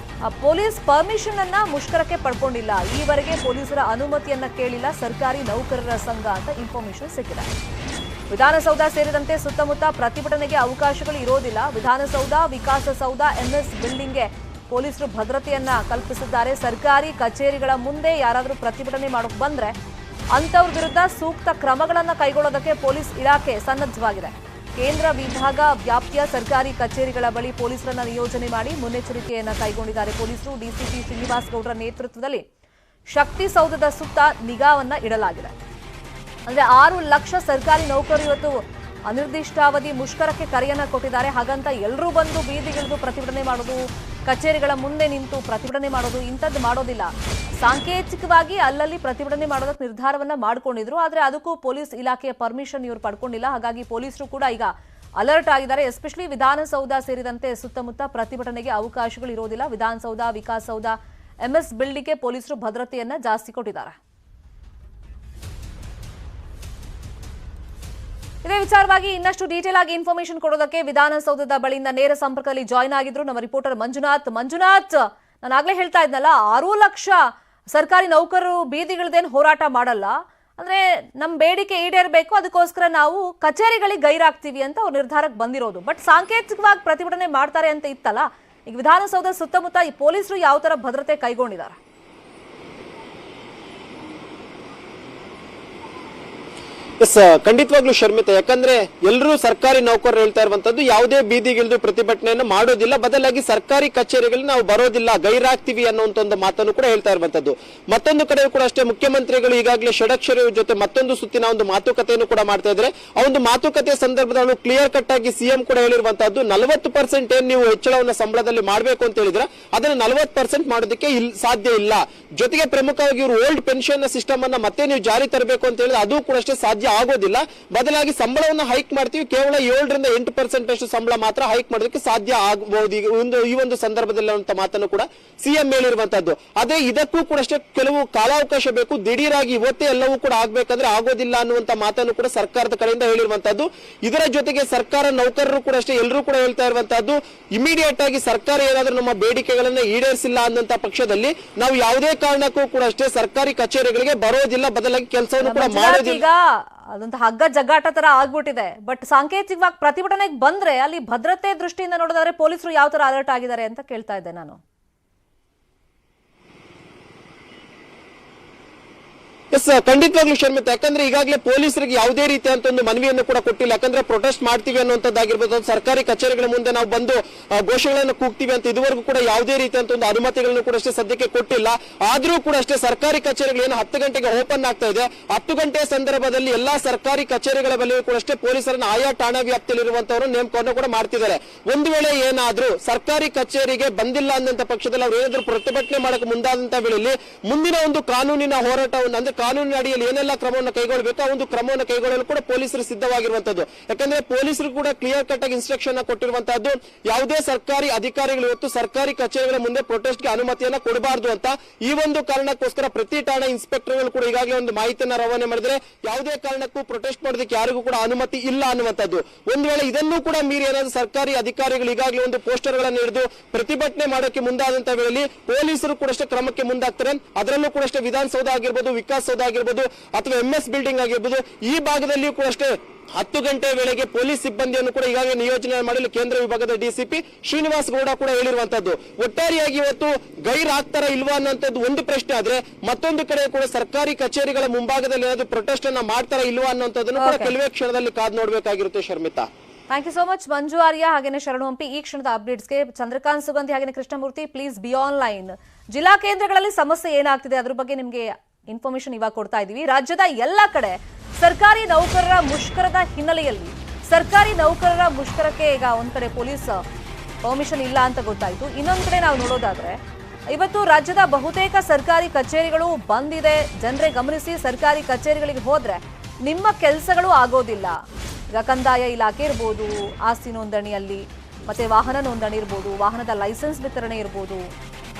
A: ಪೊಲೀಸ್ ಪರ್ಮಿಷನ್ ಅನ್ನ ಮುಷ್ಕರಕ್ಕೆ ಪಡ್ಕೊಂಡಿಲ್ಲ. ಈವರೆಗೆ ಪೊಲೀಸರ ಅನುಮತಿಯನ್ನ ಕೇಳಿಲ್ಲ ಸರ್ಕಾರಿ ನೌಕರರ ಸಂಘ ಅಂತ ಇನ್ಫಾರ್ಮೇಶನ್ ಸಿಕ್ಕಿದೆ. ವಿಧಾನಸೌಧ ಸೇರಿದಂತೆ ಸುತ್ತಮುತ್ತ ಪ್ರತಿಭಟನೆಗೆ ಅವಕಾಶಗಳು ಇರೋದಿಲ್ಲ. ವಿಧಾನಸೌಧ, ವಿಕಾಸಸೌಧ, MS ಬಿಲ್ಡಿಂಗ್ಗೆ ಪೊಲೀಸರು ಭದ್ರತೆಯನ್ನ ಕಲ್ಪಿಸಿದ್ದಾರೆ. ಸರ್ಕಾರಿ ಕಚೇರಿಗಳ ಮುಂದೆ ಯಾರಾದರೂ ಪ್ರತಿಭಟನೆ ಮಾಡೋಕೆ ಬಂದ್ರೆ ಅಂತವ್ರ ವಿರುದ್ಧ ಸೂಕ್ತ ಕ್ರಮಗಳನ್ನು ಕೈಗೊಳ್ಳೋದಕ್ಕೆ ಪೊಲೀಸ್ ಇಲಾಖೆ ಸನ್ನದ್ಧವಾಗಿದೆ. ಕೇಂದ್ರ ವಿಭಾಗ ವ್ಯಾಪ್ತಿಯ ಸರ್ಕಾರಿ ಕಚೇರಿಗಳ ಬಳಿ ಪೊಲೀಸರನ್ನ ನಿಯೋಜನೆ ಮಾಡಿ ಮುನ್ನೆಚ್ಚರಿಕೆಯನ್ನ ಕೈಗೊಂಡಿದ್ದಾರೆ ಪೊಲೀಸರು. DCP ಶ್ರೀನಿವಾಸ್ ಗೌಡ್ರ ನೇತೃತ್ವದಲ್ಲಿ ಶಕ್ತಿ ಸೌಧದ ಸುತ್ತ ನಿಗಾವನ್ನ ಇಡಲಾಗಿದೆ. ಅಂದ್ರೆ 6 ಲಕ್ಷ ಸರ್ಕಾರಿ ನೌಕರರು ಇವತ್ತು ಅನಿರ್ದಿಷ್ಟಾವಧಿ ಮುಷ್ಕರಕ್ಕೆ ಕರೆಯನ್ನ ಕೊಟ್ಟಿದ್ದಾರೆ. ಹಾಗಂತ ಎಲ್ಲರೂ ಬಂದು ಬೀದಿಗಿಳಿದು ಪ್ರತಿಭಟನೆ ಮಾಡೋದು, ಕಚೇರಿಗಳ ಮುಂದೆ ನಿಂತು ಪ್ರತಿಭಟನೆ ಮಾಡೋದು ಇಂಥದ್ದು ಮಾಡೋದಿಲ್ಲ. ಸಾಂಕೇತಿಕವಾಗಿ ಅಲ್ಲಲ್ಲಿ ಪ್ರತಿಭಟನೆ ಮಾಡೋದಕ್ಕೆ ನಿರ್ಧಾರವನ್ನ ಮಾಡ್ಕೊಂಡಿದ್ರು. ಆದ್ರೆ ಅದಕ್ಕೂ ಪೊಲೀಸ್ ಇಲಾಖೆಯ ಪರ್ಮಿಷನ್ ಇವರು ಪಡ್ಕೊಂಡಿಲ್ಲ. ಹಾಗಾಗಿ ಪೊಲೀಸರು ಕೂಡ ಈಗ ಅಲರ್ಟ್ ಆಗಿದ್ದಾರೆ. ಎಸ್ಪೆಷಲಿ ವಿಧಾನಸೌಧ ಸೇರಿದಂತೆ ಸುತ್ತಮುತ್ತ ಪ್ರತಿಭಟನೆಗೆ ಅವಕಾಶಗಳು ಇರೋದಿಲ್ಲ. ವಿಧಾನಸೌಧ, ವಿಕಾಸಸೌಧ, MS ಬಿಲ್ಡಿಂಗ್ಗೆ ಪೊಲೀಸರು ಭದ್ರತೆಯನ್ನ ಜಾಸ್ತಿ ಕೊಟ್ಟಿದ್ದಾರೆ. ಇದೇ ವಿಚಾರವಾಗಿ ಇನ್ನಷ್ಟು ಡೀಟೇಲ್ ಆಗಿ ಇನ್ಫಾರ್ಮೇಶನ್ ಕೊಡೋದಕ್ಕೆ ವಿಧಾನಸೌಧದ ಬಳಿಯಿಂದ ನೇರ ಸಂಪರ್ಕದಲ್ಲಿ ಜಾಯಿನ್ ಆಗಿದ್ರು ನಮ್ಮ ರಿಪೋರ್ಟರ್ ಮಂಜುನಾಥ್. ನಾನು ಆಗ್ಲೇ ಹೇಳ್ತಾ ಇದ್ನಲ್ಲ, 6 ಲಕ್ಷ ಸರ್ಕಾರಿ ನೌಕರರು ಬೀದಿಗಳದೇನು ಹೋರಾಟ ಮಾಡಲ್ಲ, ಅಂದ್ರೆ ನಮ್ಮ ಬೇಡಿಕೆ ಈಡೇರಬೇಕು, ಅದಕ್ಕೋಸ್ಕರ ನಾವು ಕಚೇರಿಗಳಿಗೆ ಗೈರಾಗ್ತೀವಿ ಅಂತ ಅವ್ರು ನಿರ್ಧಾರಕ್ಕೆ ಬಂದಿರೋದು. ಬಟ್ ಸಾಂಕೇತಿಕವಾಗಿ ಪ್ರತಿಭಟನೆ ಮಾಡ್ತಾರೆ ಅಂತ ಇತ್ತಲ್ಲ, ಈಗ ವಿಧಾನಸೌಧ ಸುತ್ತಮುತ್ತ ಈ ಪೊಲೀಸರು ಯಾವ ತರ ಭದ್ರತೆ ಕೈಗೊಂಡಿದ್ದಾರೆ?
C: ಎಸ್, ಖಂಡಿತವಾಗ್ಲೂ ಶರ್ಮಿತಾ, ಯಾಕಂದ್ರೆ ಎಲ್ಲರೂ ಸರ್ಕಾರಿ ನೌಕರರು ಹೇಳ್ತಾ ಇರುವಂತದ್ದು ಯಾವುದೇ ಬೀದಿಗಿಳಿದು ಪ್ರತಿಭಟನೆಯನ್ನು ಮಾಡೋದಿಲ್ಲ, ಬದಲಾಗಿ ಸರ್ಕಾರಿ ಕಚೇರಿಗಳು ನಾವು ಬರೋದಿಲ್ಲ, ಗೈರಾಗ್ತೀವಿ ಅನ್ನುವಂತ ಒಂದು ಮಾತನ್ನು ಕೂಡ ಹೇಳ್ತಾ ಇರುವಂತದ್ದು. ಮತ್ತೊಂದು ಕಡೆ ಕೂಡ ಅಷ್ಟೇ ಮುಖ್ಯಮಂತ್ರಿಗಳು ಈಗಾಗಲೇ ಷಡಕ್ಷರಿ ಜೊತೆ ಮತ್ತೊಂದು ಸುತ್ತಿನ ಒಂದು ಮಾತುಕತೆಯನ್ನು ಕೂಡ ಮಾಡ್ತಾ ಇದ್ದಾರೆ. ಆ ಒಂದು ಮಾತುಕತೆ ಸಂದರ್ಭದಲ್ಲಿ ಕ್ಲಿಯರ್ ಕಟ್ ಆಗಿ ಸಿಎಂ ಕೂಡ ಹೇಳಿರುವಂತದ್ದು 40% ಏನ್ ನೀವು ಹೆಚ್ಚಳವನ್ನು ಸಂಬಳದಲ್ಲಿ ಮಾಡಬೇಕು ಅಂತ ಹೇಳಿದ್ರೆ ಅದನ್ನ 40% ಮಾಡೋದಕ್ಕೆ ಸಾಧ್ಯ ಇಲ್ಲ. ಜೊತೆಗೆ ಪ್ರಮುಖವಾಗಿ ಇವರು ಓಲ್ಡ್ ಪೆನ್ಷನ್ ಸಿಸ್ಟಮ್ ಅನ್ನ ಮತ್ತೆ ನೀವು ಜಾರಿ ತರಬೇಕು ಅಂತ ಹೇಳಿದ್ರೆ ಅದು ಕೂಡ ಅಷ್ಟೇ ಸಾಧ್ಯ ಆಗೋದಿಲ್ಲ. ಬದಲಾಗಿ ಸಂಬಳವನ್ನು ಹೈಕ್ ಮಾಡ್ತೀವಿ, ಕೇವಲ 7ರಿಂದ 8% ಅಷ್ಟು ಸಂಬಳ ಮಾತ್ರ ಹೈಕ್ ಮಾಡೋದಕ್ಕೆ ಸಾಧ್ಯ ಆಗಬಹುದು ಈ ಒಂದು ಸಂದರ್ಭದಲ್ಲಿ ಅಂತ ಮಾತನ್ನು ಕೂಡ ಸಿಎಂ ಹೇಳಿರುವಂತದ್ದು. ಅದೇ ಇದಕ್ಕೂ ಕೂಡ ಅಷ್ಟೇ ಕೆಲವು ಕಾಲಾವಕಾಶ ಬೇಕು, ದಿಢೀರಾಗಿ ಇವತ್ತೇ ಎಲ್ಲವೂ ಕೂಡ ಆಗ್ಬೇಕಂದ್ರೆ ಆಗೋದಿಲ್ಲ ಅನ್ನುವಂತ ಮಾತನ್ನು ಕೂಡ ಸರ್ಕಾರದ ಕಡೆಯಿಂದ ಹೇಳಿರುವಂತದ್ದು. ಇದರ ಜೊತೆಗೆ ಸರ್ಕಾರ ನೌಕರರು ಕೂಡ ಅಷ್ಟೇ ಎಲ್ಲರೂ ಕೂಡ ಹೇಳ್ತಾ ಇರುವಂತದ್ದು, ಇಮಿಡಿಯೇಟ್ ಆಗಿ ಸರ್ಕಾರ ಏನಾದ್ರೂ ನಮ್ಮ ಬೇಡಿಕೆಗಳನ್ನ ಈಡೇರಿಸಿಲ್ಲ ಅನ್ನುವಂತ ಪಕ್ಷದಲ್ಲಿ ನಾವು ಯಾವುದೇ ಕಾರಣಕ್ಕೂ ಕೂಡ ಅಷ್ಟೇ ಸರ್ಕಾರಿ ಕಚೇರಿಗಳಿಗೆ ಬರೋದಿಲ್ಲ, ಬದಲಾಗಿ ಕೆಲಸವನ್ನು ಕೂಡ ಮಾಡೋದಿಲ್ಲ.
A: ಅದಂತ ಹಗ್ಗ ಜಗ್ಗಾಟ ತರ ಆಗ್ಬಿಟ್ಟಿದೆ. ಬಟ್ ಸಾಂಕೇತಿಕವಾಗಿ ಪ್ರತಿಭಟನೆಗೆ ಬಂದ್ರೆ ಅಲ್ಲಿ ಭದ್ರತೆ ದೃಷ್ಟಿಯಿಂದ ನೋಡೋದಾದ್ರೆ ಪೊಲೀಸರು ಯಾವ ತರ ಅಲರ್ಟ್ ಆಗಿದ್ದಾರೆ ಅಂತ ಕೇಳ್ತಾ ಇದ್ದೆ ನಾನು.
C: ಎಸ್, ಖಂಡಿತವಾಗ್ಲೂ ಶರ್ಮಿತಾ, ಯಾಕಂದ್ರೆ ಈಗಾಗಲೇ ಪೊಲೀಸರಿಗೆ ಯಾವುದೇ ರೀತಿಯಂತ ಒಂದು ಮನವಿಯನ್ನು ಕೂಡ ಕೊಟ್ಟಿಲ್ಲ. ಯಾಕಂದ್ರೆ ಪ್ರೊಟೆಸ್ಟ್ ಮಾಡ್ತೀವಿ ಅನ್ನುವಂಥದ್ದಾಗಿರ್ಬೋದು, ಸರ್ಕಾರಿ ಕಚೇರಿಗಳ ಮುಂದೆ ನಾವು ಬಂದು ಘೋಷಣೆಗಳನ್ನು ಕೂಗ್ತೀವಿ ಅಂತ ಇದುವರೆಗೂ ಕೂಡ ಯಾವುದೇ ರೀತಿಯಂತ ಒಂದು ಅನುಮತಿಗಳನ್ನು ಕೂಡ ಅಷ್ಟೇ ಸದ್ಯಕ್ಕೆ ಕೊಟ್ಟಿಲ್ಲ. ಆದ್ರೂ ಕೂಡ ಅಷ್ಟೇ ಸರ್ಕಾರಿ ಕಚೇರಿಗಳು ಏನು 10 ಗಂಟೆಗೆ ಓಪನ್ ಆಗ್ತಾ ಇದೆ, 10 ಗಂಟೆ ಸಂದರ್ಭದಲ್ಲಿ ಎಲ್ಲಾ ಸರ್ಕಾರಿ ಕಚೇರಿಗಳ ಬಳಿಯೂ ಕೂಡ ಅಷ್ಟೇ ಪೊಲೀಸರನ್ನ ಆಯಾ ಠಾಣಾ ವ್ಯಾಪ್ತಿಯಲ್ಲಿರುವಂತವರು ನೇಮಕವನ್ನು ಕೂಡ ಮಾಡ್ತಿದ್ದಾರೆ. ಒಂದು ವೇಳೆ ಏನಾದ್ರೂ ಸರ್ಕಾರಿ ಕಚೇರಿಗೆ ಬಂದಿಲ್ಲ ಅನ್ನಂತ ಪಕ್ಷದಲ್ಲಿ ಅವ್ರು ಏನಾದ್ರೂ ಪ್ರತಿಭಟನೆ ಮಾಡಕ್ಕೆ ಮುಂದಾದಂತ ವೇಳೆಯಲ್ಲಿ ಮುಂದಿನ ಒಂದು ಕಾನೂನಿನ ಹೋರಾಟವನ್ನು, ಅಂದ್ರೆ ಕಾನೂನಿನ ಅಡಿಯಲ್ಲಿ ಏನೆಲ್ಲ ಕ್ರಮವನ್ನು ಕೈಗೊಳ್ಳಬೇಕು ಆ ಒಂದು ಕ್ರಮವನ್ನು ಕೈಗೊಳ್ಳಲು ಕೂಡ ಪೊಲೀಸರು ಸಿದ್ಧವಾಗಿರುವಂತದ್ದು. ಯಾಕಂದ್ರೆ ಪೊಲೀಸರು ಕೂಡ ಕ್ಲಿಯರ್ ಕಟ್ ಆಗಿ ಇನ್ಸ್ಟ್ರಕ್ಷನ್ ಕೊಟ್ಟಿರುವಂತದ್ದು, ಯಾವುದೇ ಸರ್ಕಾರಿ ಅಧಿಕಾರಿಗಳು ಇವತ್ತು ಸರ್ಕಾರಿ ಕಚೇರಿಗಳ ಮುಂದೆ ಪ್ರೊಟೆಸ್ಟ್ಗೆ ಅನುಮತಿಯನ್ನ ಕೊಡಬಾರದು ಅಂತ. ಈ ಒಂದು ಕಾರಣಕ್ಕೋಸ್ಕರ ಪ್ರತಿ ಠಾಣಾ ಇನ್ಸ್ಪೆಕ್ಟರ್ಗಳು ಕೂಡ ಈಗಾಗಲೇ ಒಂದು ಮಾಹಿತಿಯನ್ನ ರವಾನೆ ಮಾಡಿದ್ರೆ ಯಾವುದೇ ಕಾರಣಕ್ಕೂ ಪ್ರೊಟೆಸ್ಟ್ ಮಾಡೋದಕ್ಕೆ ಯಾರಿಗೂ ಕೂಡ ಅನುಮತಿ ಇಲ್ಲ ಅನ್ನುವಂಥದ್ದು. ಒಂದು ವೇಳೆ ಇದನ್ನು ಕೂಡ ಮೀರಿ ಏನಾದ್ರು ಸರ್ಕಾರಿ ಅಧಿಕಾರಿಗಳು ಈಗಾಗಲೇ ಒಂದು ಪೋಸ್ಟರ್ ಗಳನ್ನು ಹಿಡಿದು ಪ್ರತಿಭಟನೆ ಮಾಡೋಕೆ ಮುಂದಾದಂತ ವೇಳೆಯಲ್ಲಿ ಪೊಲೀಸರು ಕೂಡ ಅಷ್ಟೇ ಕ್ರಮಕ್ಕೆ ಮುಂದಾಗ್ತಾರೆ. ಅದರಲ್ಲೂ ಕೂಡ ಅಷ್ಟೇ ವಿಧಾನಸೌಧ ಆಗಿರ್ಬೋದು, ವಿಕಾಸ್ ಸೌಧ ಆಗಿರ್ಬೋದು ಅಥವಾ MS ಬಿಲ್ಡಿಂಗ್ ಆಗಿರ್ಬೋದು, ಈ ಭಾಗದಲ್ಲಿಯೂ ಕೂಡ ಅಷ್ಟೇ 10 ಗಂಟೆ ವೇಳೆಗೆ ಪೊಲೀಸ್ ಸಿಬ್ಬಂದಿಯನ್ನು ಕೂಡ ಈಗಾಗಲೇ ನಿಯೋಜನೆ ಮಾಡಲು ಕೇಂದ್ರ ವಿಭಾಗದ DCP ಶ್ರೀನಿವಾಸ್ ಗೌಡ ಕೂಡ ಹೇಳಿರುವಂತದ್ದು. ಒಟ್ಟಾರೆಯಾಗಿ ಇವತ್ತು ಗೈರಾಗ್ತಾರ ಇಲ್ವಾ ಅನ್ನೋಂಥದ್ದು ಒಂದು ಪ್ರಶ್ನೆ ಆದ್ರೆ, ಮತ್ತೊಂದು ಕಡೆ ಕೂಡ ಸರ್ಕಾರಿ ಕಚೇರಿಗಳ ಮುಂಭಾಗದಲ್ಲಿ ಏನಾದ್ರು ಪ್ರೊಟೆಸ್ಟ್ ಅನ್ನ ಮಾಡ್ತಾರ ಇಲ್ವಾ ಅನ್ನೋಂಥದ್ದನ್ನು ಕೂಡ ಕೆಲವೇ ಕ್ಷಣದಲ್ಲಿ ಕಾದು ನೋಡ್ಬೇಕಾಗಿರುತ್ತೆ Sharmitha.
A: Thank you so much Manju Arya ಹಾಗೇನೆ ಶರಣು ಹಂಪಿ. ಈ ಕ್ಷಣದ ಅಪ್ಡೇಟ್ಸ್ಗೆ ಚಂದ್ರಕಾಂತ್ ಸುಗಂಧಿ ಹಾಗೇನೆ ಕೃಷ್ಣಮೂರ್ತಿ, ಪ್ಲೀಸ್ ಬಿ ಆನ್ಲೈನ್. ಜಿಲ್ಲಾ ಕೇಂದ್ರಗಳಲ್ಲಿ ಸಮಸ್ಯೆ ಏನಾಗ್ತಿದೆ ಅದ್ರ ಬಗ್ಗೆ ನಿಮ್ಗೆ ಇನ್ಫಾರ್ಮೇಶನ್ ಇವಾಗ ಕೊಡ್ತಾ ಇದೀವಿ. ರಾಜ್ಯದ ಎಲ್ಲ ಕಡೆ ಸರ್ಕಾರಿ ನೌಕರರ ಮುಷ್ಕರದ ಹಿನ್ನೆಲೆಯಲ್ಲಿ ಸರ್ಕಾರಿ ನೌಕರರ ಮುಷ್ಕರಕ್ಕೆ ಈಗ ಒಂದ್ ಕಡೆ ಪೊಲೀಸ್ ಪರ್ಮಿಷನ್ ಇಲ್ಲ ಅಂತ ಗೊತ್ತಾಯ್ತು. ಇನ್ನೊಂದ್ ಕಡೆ ನಾವು ನೋಡೋದಾದ್ರೆ ಇವತ್ತು ರಾಜ್ಯದ ಬಹುತೇಕ ಸರ್ಕಾರಿ ಕಚೇರಿಗಳು ಬಂದಿದೆ. ಜನರೇ ಗಮನಿಸಿ, ಸರ್ಕಾರಿ ಕಚೇರಿಗಳಿಗೆ ಹೋದ್ರೆ ನಿಮ್ಮ ಕೆಲಸಗಳು ಆಗೋದಿಲ್ಲ. ಈಗ ಕಂದಾಯ ಇಲಾಖೆ ಇರ್ಬೋದು, ಆಸ್ತಿ ನೋಂದಣಿಯಲ್ಲಿ ಮತ್ತೆ ವಾಹನ ನೋಂದಣಿ ಇರ್ಬೋದು, ವಾಹನದ ಲೈಸೆನ್ಸ್ ವಿತರಣೆ ಇರ್ಬೋದು.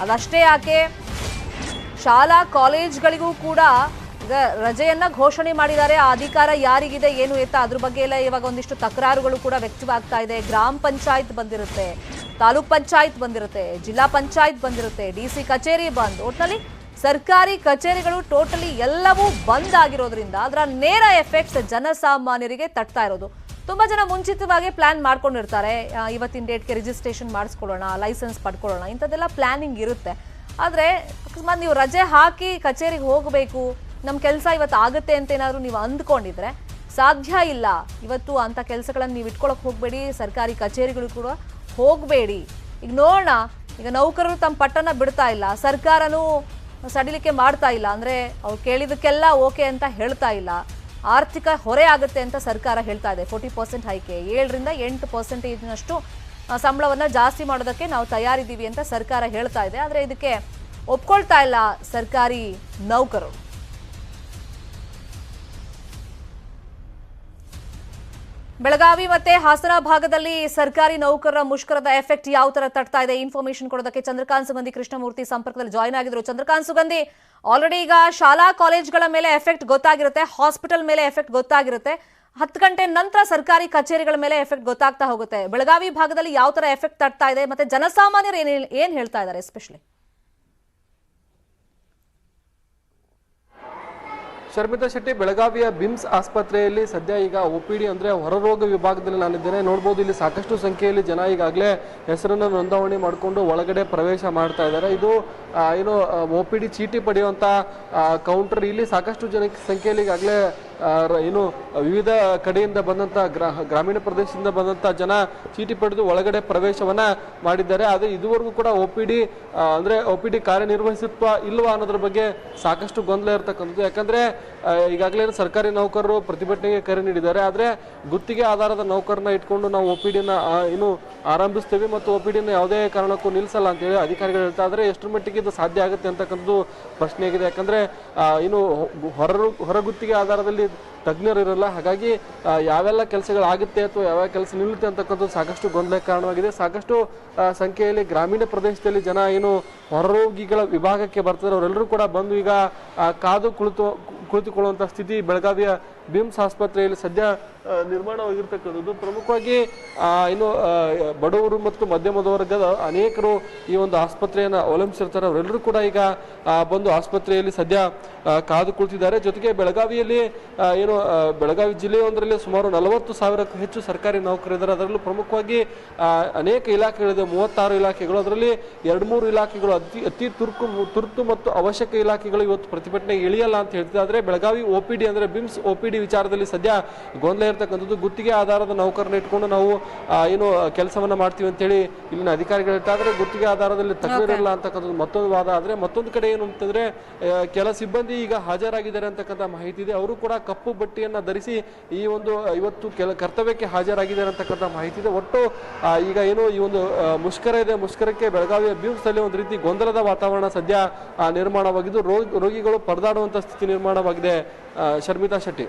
A: ಅದಷ್ಟೇ ಯಾಕೆ ಶಾಲಾ ಕಾಲೇಜ್ಗಳಿಗೂ ಕೂಡ ಈಗ ರಜೆಯನ್ನ ಘೋಷಣೆ ಮಾಡಿದ್ದಾರೆ. ಆ ಅಧಿಕಾರ ಯಾರಿಗಿದೆ ಏನು ಎತ್ತ ಅದ್ರ ಬಗ್ಗೆ ಎಲ್ಲ ಇವಾಗ ಒಂದಿಷ್ಟು ತಕರಾರುಗಳು ಕೂಡ ವ್ಯಕ್ತವಾಗ್ತಾ ಇದೆ. ಗ್ರಾಮ ಪಂಚಾಯತ್ ಬಂದಿರುತ್ತೆ, ತಾಲೂಕ್ ಪಂಚಾಯತ್ ಬಂದಿರುತ್ತೆ, ಜಿಲ್ಲಾ ಪಂಚಾಯತ್ ಬಂದಿರುತ್ತೆ, DC ಕಚೇರಿ ಬಂದ್. ಒಟ್ನಲ್ಲಿ ಸರ್ಕಾರಿ ಕಚೇರಿಗಳು ಟೋಟಲಿ ಎಲ್ಲವೂ ಬಂದ್ ಆಗಿರೋದ್ರಿಂದ ಅದರ ನೇರ ಎಫೆಕ್ಟ್ಸ್ ಜನಸಾಮಾನ್ಯರಿಗೆ ತಟ್ತಾ ಇರೋದು. ತುಂಬಾ ಜನ ಮುಂಚಿತವಾಗಿ ಪ್ಲಾನ್ ಮಾಡ್ಕೊಂಡಿರ್ತಾರೆ, ಇವತ್ತಿನ ಡೇಟ್ಗೆ ರಿಜಿಸ್ಟ್ರೇಷನ್ ಮಾಡಿಸ್ಕೊಳ್ಳೋಣ, ಲೈಸೆನ್ಸ್ ಪಡ್ಕೊಳ್ಳೋಣ, ಇಂಥದ್ದೆಲ್ಲ ಪ್ಲಾನಿಂಗ್ ಇರುತ್ತೆ. ಆದರೆ ಅಕಸ್ಮಾತ್ ನೀವು ರಜೆ ಹಾಕಿ ಕಚೇರಿಗೆ ಹೋಗಬೇಕು, ನಮ್ಮ ಕೆಲಸ ಇವತ್ತು ಆಗುತ್ತೆ ಅಂತ ಏನಾದರೂ ನೀವು ಅಂದ್ಕೊಂಡಿದ್ರೆ ಸಾಧ್ಯ ಇಲ್ಲ. ಇವತ್ತು ಅಂಥ ಕೆಲಸಗಳನ್ನು ನೀವು ಇಟ್ಕೊಳಕ್ಕೆ ಹೋಗಬೇಡಿ, ಸರ್ಕಾರಿ ಕಚೇರಿಗಳು ಕೂಡ ಹೋಗಬೇಡಿ. ಈಗ ನೋಡೋಣ, ಈಗ ನೌಕರರು ತಮ್ಮ ಪಟ್ಟನ ಬಿಡ್ತಾ ಇಲ್ಲ, ಸರ್ಕಾರನೂ ಸಡಿಲಿಕೆ ಮಾಡ್ತಾ ಇಲ್ಲ, ಅಂದರೆ ಅವ್ರು ಕೇಳಿದಕ್ಕೆಲ್ಲ ಓಕೆ ಅಂತ ಹೇಳ್ತಾ ಇಲ್ಲ. ಆರ್ಥಿಕ ಹೊರೆ ಆಗುತ್ತೆ ಅಂತ ಸರ್ಕಾರ ಹೇಳ್ತಾ ಇದೆ. 40% ಹೈಕೆ, 7ರಿಂದ 8%ನಷ್ಟು ಸಂಬಳವನ್ನು ಜಾಸ್ತಿ ಮಾಡೋದಕ್ಕೆ ನಾವು ತಯಾರಿದ್ದೀವಿ ಅಂತ ಸರ್ಕಾರ ಹೇಳ್ತಾ ಇದೆ. ಆದರೆ ಇದಕ್ಕೆ ಒಪ್ಕೊಳ್ತಾ ಇಲ್ಲ ಸರ್ಕಾರಿ ನೌಕರರು. ಬೆಳಗಾವಿ ಮತ್ತೆ ಹಾಸನ ಭಾಗದಲ್ಲಿ ಸರ್ಕಾರಿ ನೌಕರರ ಮುಷ್ಕರದ ಎಫೆಕ್ಟ್ ಯಾವ ತರ ತಟ್ತಾ ಇದೆ ಇನ್ಫಾರ್ಮೇಶನ್ ಕೊಡೋದಕ್ಕೆ ಚಂದ್ರಕಾಂತ್ ಸುಗಂಧಿ ಕೃಷ್ಣಮೂರ್ತಿ ಸಂಪರ್ಕದಲ್ಲಿ ಜಾಯ್ನ್ ಆಗಿದ್ರು. ಚಂದ್ರಕಾಂತ್ ಸುಗಂಧಿ, ಆಲ್ರೆಡಿ ಈಗ ಶಾಲಾ ಕಾಲೇಜ್ಗಳ ಮೇಲೆ ಎಫೆಕ್ಟ್ ಗೊತ್ತಾಗಿರುತ್ತೆ, ಹಾಸ್ಪಿಟಲ್ ಮೇಲೆ ಎಫೆಕ್ಟ್ ಗೊತ್ತಾಗಿರುತ್ತೆ, 10 ಗಂಟೆ ನಂತರ ಸರ್ಕಾರಿ ಕಚೇರಿಗಳ ಮೇಲೆ ಎಫೆಕ್ಟ್ ಗೊತ್ತಾಗ್ತಾ ಹೋಗುತ್ತೆ. ಬೆಳಗಾವಿ ಭಾಗದಲ್ಲಿ ಯಾವ ತರ ಎಫೆಕ್ಟ್ ತಟ್ತಾ ಇದೆ ಮತ್ತೆ ಜನಸಾಮಾನ್ಯರು ಏನ್ ಹೇಳ್ತಾ ಇದ್ದಾರೆ ಎಸ್ಪೆಷಲಿ?
D: ಶರ್ಮಿತಾ ಶೆಟ್ಟಿ, ಬೆಳಗಾವಿಯ ಬಿಮ್ಸ್ ಆಸ್ಪತ್ರೆಯಲ್ಲಿ ಸದ್ಯ ಈಗ OPD ಅಂದ್ರೆ ಹೊರರೋಗ ವಿಭಾಗದಲ್ಲಿ ನಾನಿದ್ದೇನೆ. ನೋಡ್ಬೋದು, ಇಲ್ಲಿ ಸಾಕಷ್ಟು ಸಂಖ್ಯೆಯಲ್ಲಿ ಜನ ಈಗಾಗಲೇ ಹೆಸರನ್ನು ನೋಂದಾವಣಿ ಮಾಡಿಕೊಂಡು ಒಳಗಡೆ ಪ್ರವೇಶ ಮಾಡ್ತಾ ಇದ್ದಾರೆ. ಇದು ಏನು OPD ಚೀಟಿ ಪಡೆಯುವಂತ ಕೌಂಟರ್, ಇಲ್ಲಿ ಸಾಕಷ್ಟು ಜನ ಸಂಖ್ಯೆಯಲ್ಲಿ ಈಗಾಗಲೇ ಏನು ವಿವಿಧ ಕಡೆಯಿಂದ ಬಂದಂತ ಗ್ರಾಮೀಣ ಪ್ರದೇಶದಿಂದ ಬಂದಂತ ಜನ ಚೀಟಿ ಪಡೆದು ಒಳಗಡೆ ಪ್ರವೇಶವನ್ನ ಮಾಡಿದ್ದಾರೆ. ಆದರೆ ಇದುವರೆಗೂ ಕೂಡ OPD ಕಾರ್ಯನಿರ್ವಹಿಸುತ್ತಾ ಇಲ್ವಾ ಅನ್ನೋದ್ರ ಬಗ್ಗೆ ಸಾಕಷ್ಟು ಗೊಂದಲ ಇರತಕ್ಕಂಥದ್ದು. ಯಾಕಂದ್ರೆ ಈಗಾಗಲೇ ಸರ್ಕಾರಿ ನೌಕರರು ಪ್ರತಿಭಟನೆಗೆ ಕರೆ ನೀಡಿದ್ದಾರೆ. ಆದ್ರೆ ಗುತ್ತಿಗೆ ಆಧಾರದ ನೌಕರನ್ನ ಇಟ್ಕೊಂಡು ನಾವು OPDನ ಏನು ಆರಂಭಿಸ್ತೇವೆ ಮತ್ತು OPDನ ಯಾವುದೇ ಕಾರಣಕ್ಕೂ ನಿಲ್ಲಿಸಲ್ಲ ಅಂತ ಹೇಳಿ ಅಧಿಕಾರಿಗಳು ಹೇಳ್ತಾ ಇದ್ದಾರೆ. ಎಷ್ಟರ ಮಟ್ಟಿಗೆ ಇದು ಸಾಧ್ಯ ಆಗುತ್ತೆ ಅಂತಕ್ಕಂಥದ್ದು ಪ್ರಶ್ನೆ ಆಗಿದೆ. ಯಾಕಂದ್ರೆ ಏನು ಹೊರಗುತ್ತಿಗೆ ಆಧಾರದಲ್ಲಿ ತಜ್ಞರು ಇರಲ್ಲ. ಹಾಗಾಗಿ ಯಾವೆಲ್ಲ ಕೆಲಸಗಳಾಗುತ್ತೆ ಅಥವಾ ಯಾವ ಕೆಲಸ ನಿಲ್ಲುತ್ತೆ ಅಂತಕ್ಕಂಥದ್ದು ಸಾಕಷ್ಟು ಗೊಂದಲಕ್ಕೆ ಕಾರಣವಾಗಿದೆ. ಸಾಕಷ್ಟು ಸಂಖ್ಯೆಯಲ್ಲಿ ಗ್ರಾಮೀಣ ಪ್ರದೇಶದಲ್ಲಿ ಜನ ಏನು ಹೊರರೋಗಿಗಳ ವಿಭಾಗಕ್ಕೆ ಬರ್ತಾರೆ ಅವರೆಲ್ಲರೂ ಕೂಡ ಬಂದು ಈಗ ಕಾದು ಕುಳಿತುಕೊಳ್ಳುವಂಥ ಸ್ಥಿತಿ ಬೆಳಗಾವಿಯ ಬಿಮ್ಸ್ ಆಸ್ಪತ್ರೆಯಲ್ಲಿ ಸದ್ಯ ನಿರ್ಮಾಣವಾಗಿರ್ತಕ್ಕಂಥದ್ದು. ಪ್ರಮುಖವಾಗಿ ಇನ್ನು ಬಡವರು ಮತ್ತು ಮಧ್ಯಮ ವರ್ಗದ ಅನೇಕರು ಈ ಒಂದು ಆಸ್ಪತ್ರೆಯನ್ನು ಅವಲಂಬಿಸಿರ್ತಾರೆ. ಅವರೆಲ್ಲರೂ ಕೂಡ ಈಗ ಬಂದು ಆಸ್ಪತ್ರೆಯಲ್ಲಿ ಸದ್ಯ ಕಾದು ಕುಳಿತಿದ್ದಾರೆ. ಜೊತೆಗೆ ಬೆಳಗಾವಿಯಲ್ಲಿ ಏನು ಬೆಳಗಾವಿ ಜಿಲ್ಲೆಯೊಂದರಲ್ಲಿ ಸುಮಾರು 40,000ಕ್ಕೂ ಹೆಚ್ಚು ಸರ್ಕಾರಿ ನೌಕರರಿದ್ದಾರೆ. ಅದರಲ್ಲೂ ಪ್ರಮುಖವಾಗಿ ಅನೇಕ ಇಲಾಖೆಗಳಿದೆ, 36 ಇಲಾಖೆಗಳು. ಅದರಲ್ಲಿ 2-3 ಇಲಾಖೆಗಳು ಅತಿ ತುರ್ತು ಮತ್ತು ಅವಶ್ಯಕ ಇಲಾಖೆಗಳು ಇವತ್ತು ಪ್ರತಿಭಟನೆಗೆ ಇಳಿಯಲ್ಲ ಅಂತ ಹೇಳ್ತಿದ್ದಾರೆ. ಆದರೆ ಬೆಳಗಾವಿ OPD ಅಂದ್ರೆ ಬಿಮ್ಸ್ OPD ವಿಚಾರದಲ್ಲಿ ಸದ್ಯ ಗೊಂದಲ ಇರತಕ್ಕಂಥದ್ದು. ಗುತ್ತಿಗೆ ಆಧಾರದ ನೌಕರನ್ನ ಇಟ್ಕೊಂಡು ನಾವು ಏನು ಕೆಲಸವನ್ನ ಮಾಡ್ತೀವಿ ಅಂತೇಳಿ ಇಲ್ಲಿನ ಅಧಿಕಾರಿಗಳು ಹೇಳ್ತಾರೆ. ಗುತ್ತಿಗೆ ಆಧಾರದಲ್ಲಿ ತಜ್ಞರಿಲ್ಲ ಅಂತಕ್ಕಂಥದ್ದು ಮತ್ತೊಂದು ವಾದ. ಆದ್ರೆ ಮತ್ತೊಂದು ಕಡೆ ಏನು ಅಂತಂದ್ರೆ ಕೆಲ ಸಿಬ್ಬಂದಿ ಈಗ ಹಾಜರಾಗಿದ್ದಾರೆ ಅಂತಕ್ಕಂಥ ಮಾಹಿತಿ ಇದೆ. ಅವರು ಕೂಡ ಕಪ್ಪು ಬಟ್ಟೆಯನ್ನ ಧರಿಸಿ ಈ ಒಂದು ಇವತ್ತು ಕರ್ತವ್ಯಕ್ಕೆ ಹಾಜರಾಗಿದ್ದಾರೆ ಅಂತಕ್ಕಂಥ ಮಾಹಿತಿ ಇದೆ. ಒಟ್ಟು ಈಗ ಏನು ಈ ಒಂದು ಮುಷ್ಕರ ಇದೆ, ಮುಷ್ಕರಕ್ಕೆ ಬೆಳಗಾವಿಯ ಬಿಮ್ಸ್ ನಲ್ಲಿ ಒಂದು ರೀತಿ ಗೊಂದಲದ ವಾತಾವರಣ ಸದ್ಯ ನಿರ್ಮಾಣವಾಗಿದ್ದು ರೋಗಿಗಳು ಪರದಾಡುವಂತ ಸ್ಥಿತಿ ನಿರ್ಮಾಣವಾಗಿದೆ. Sharmitha Shetty.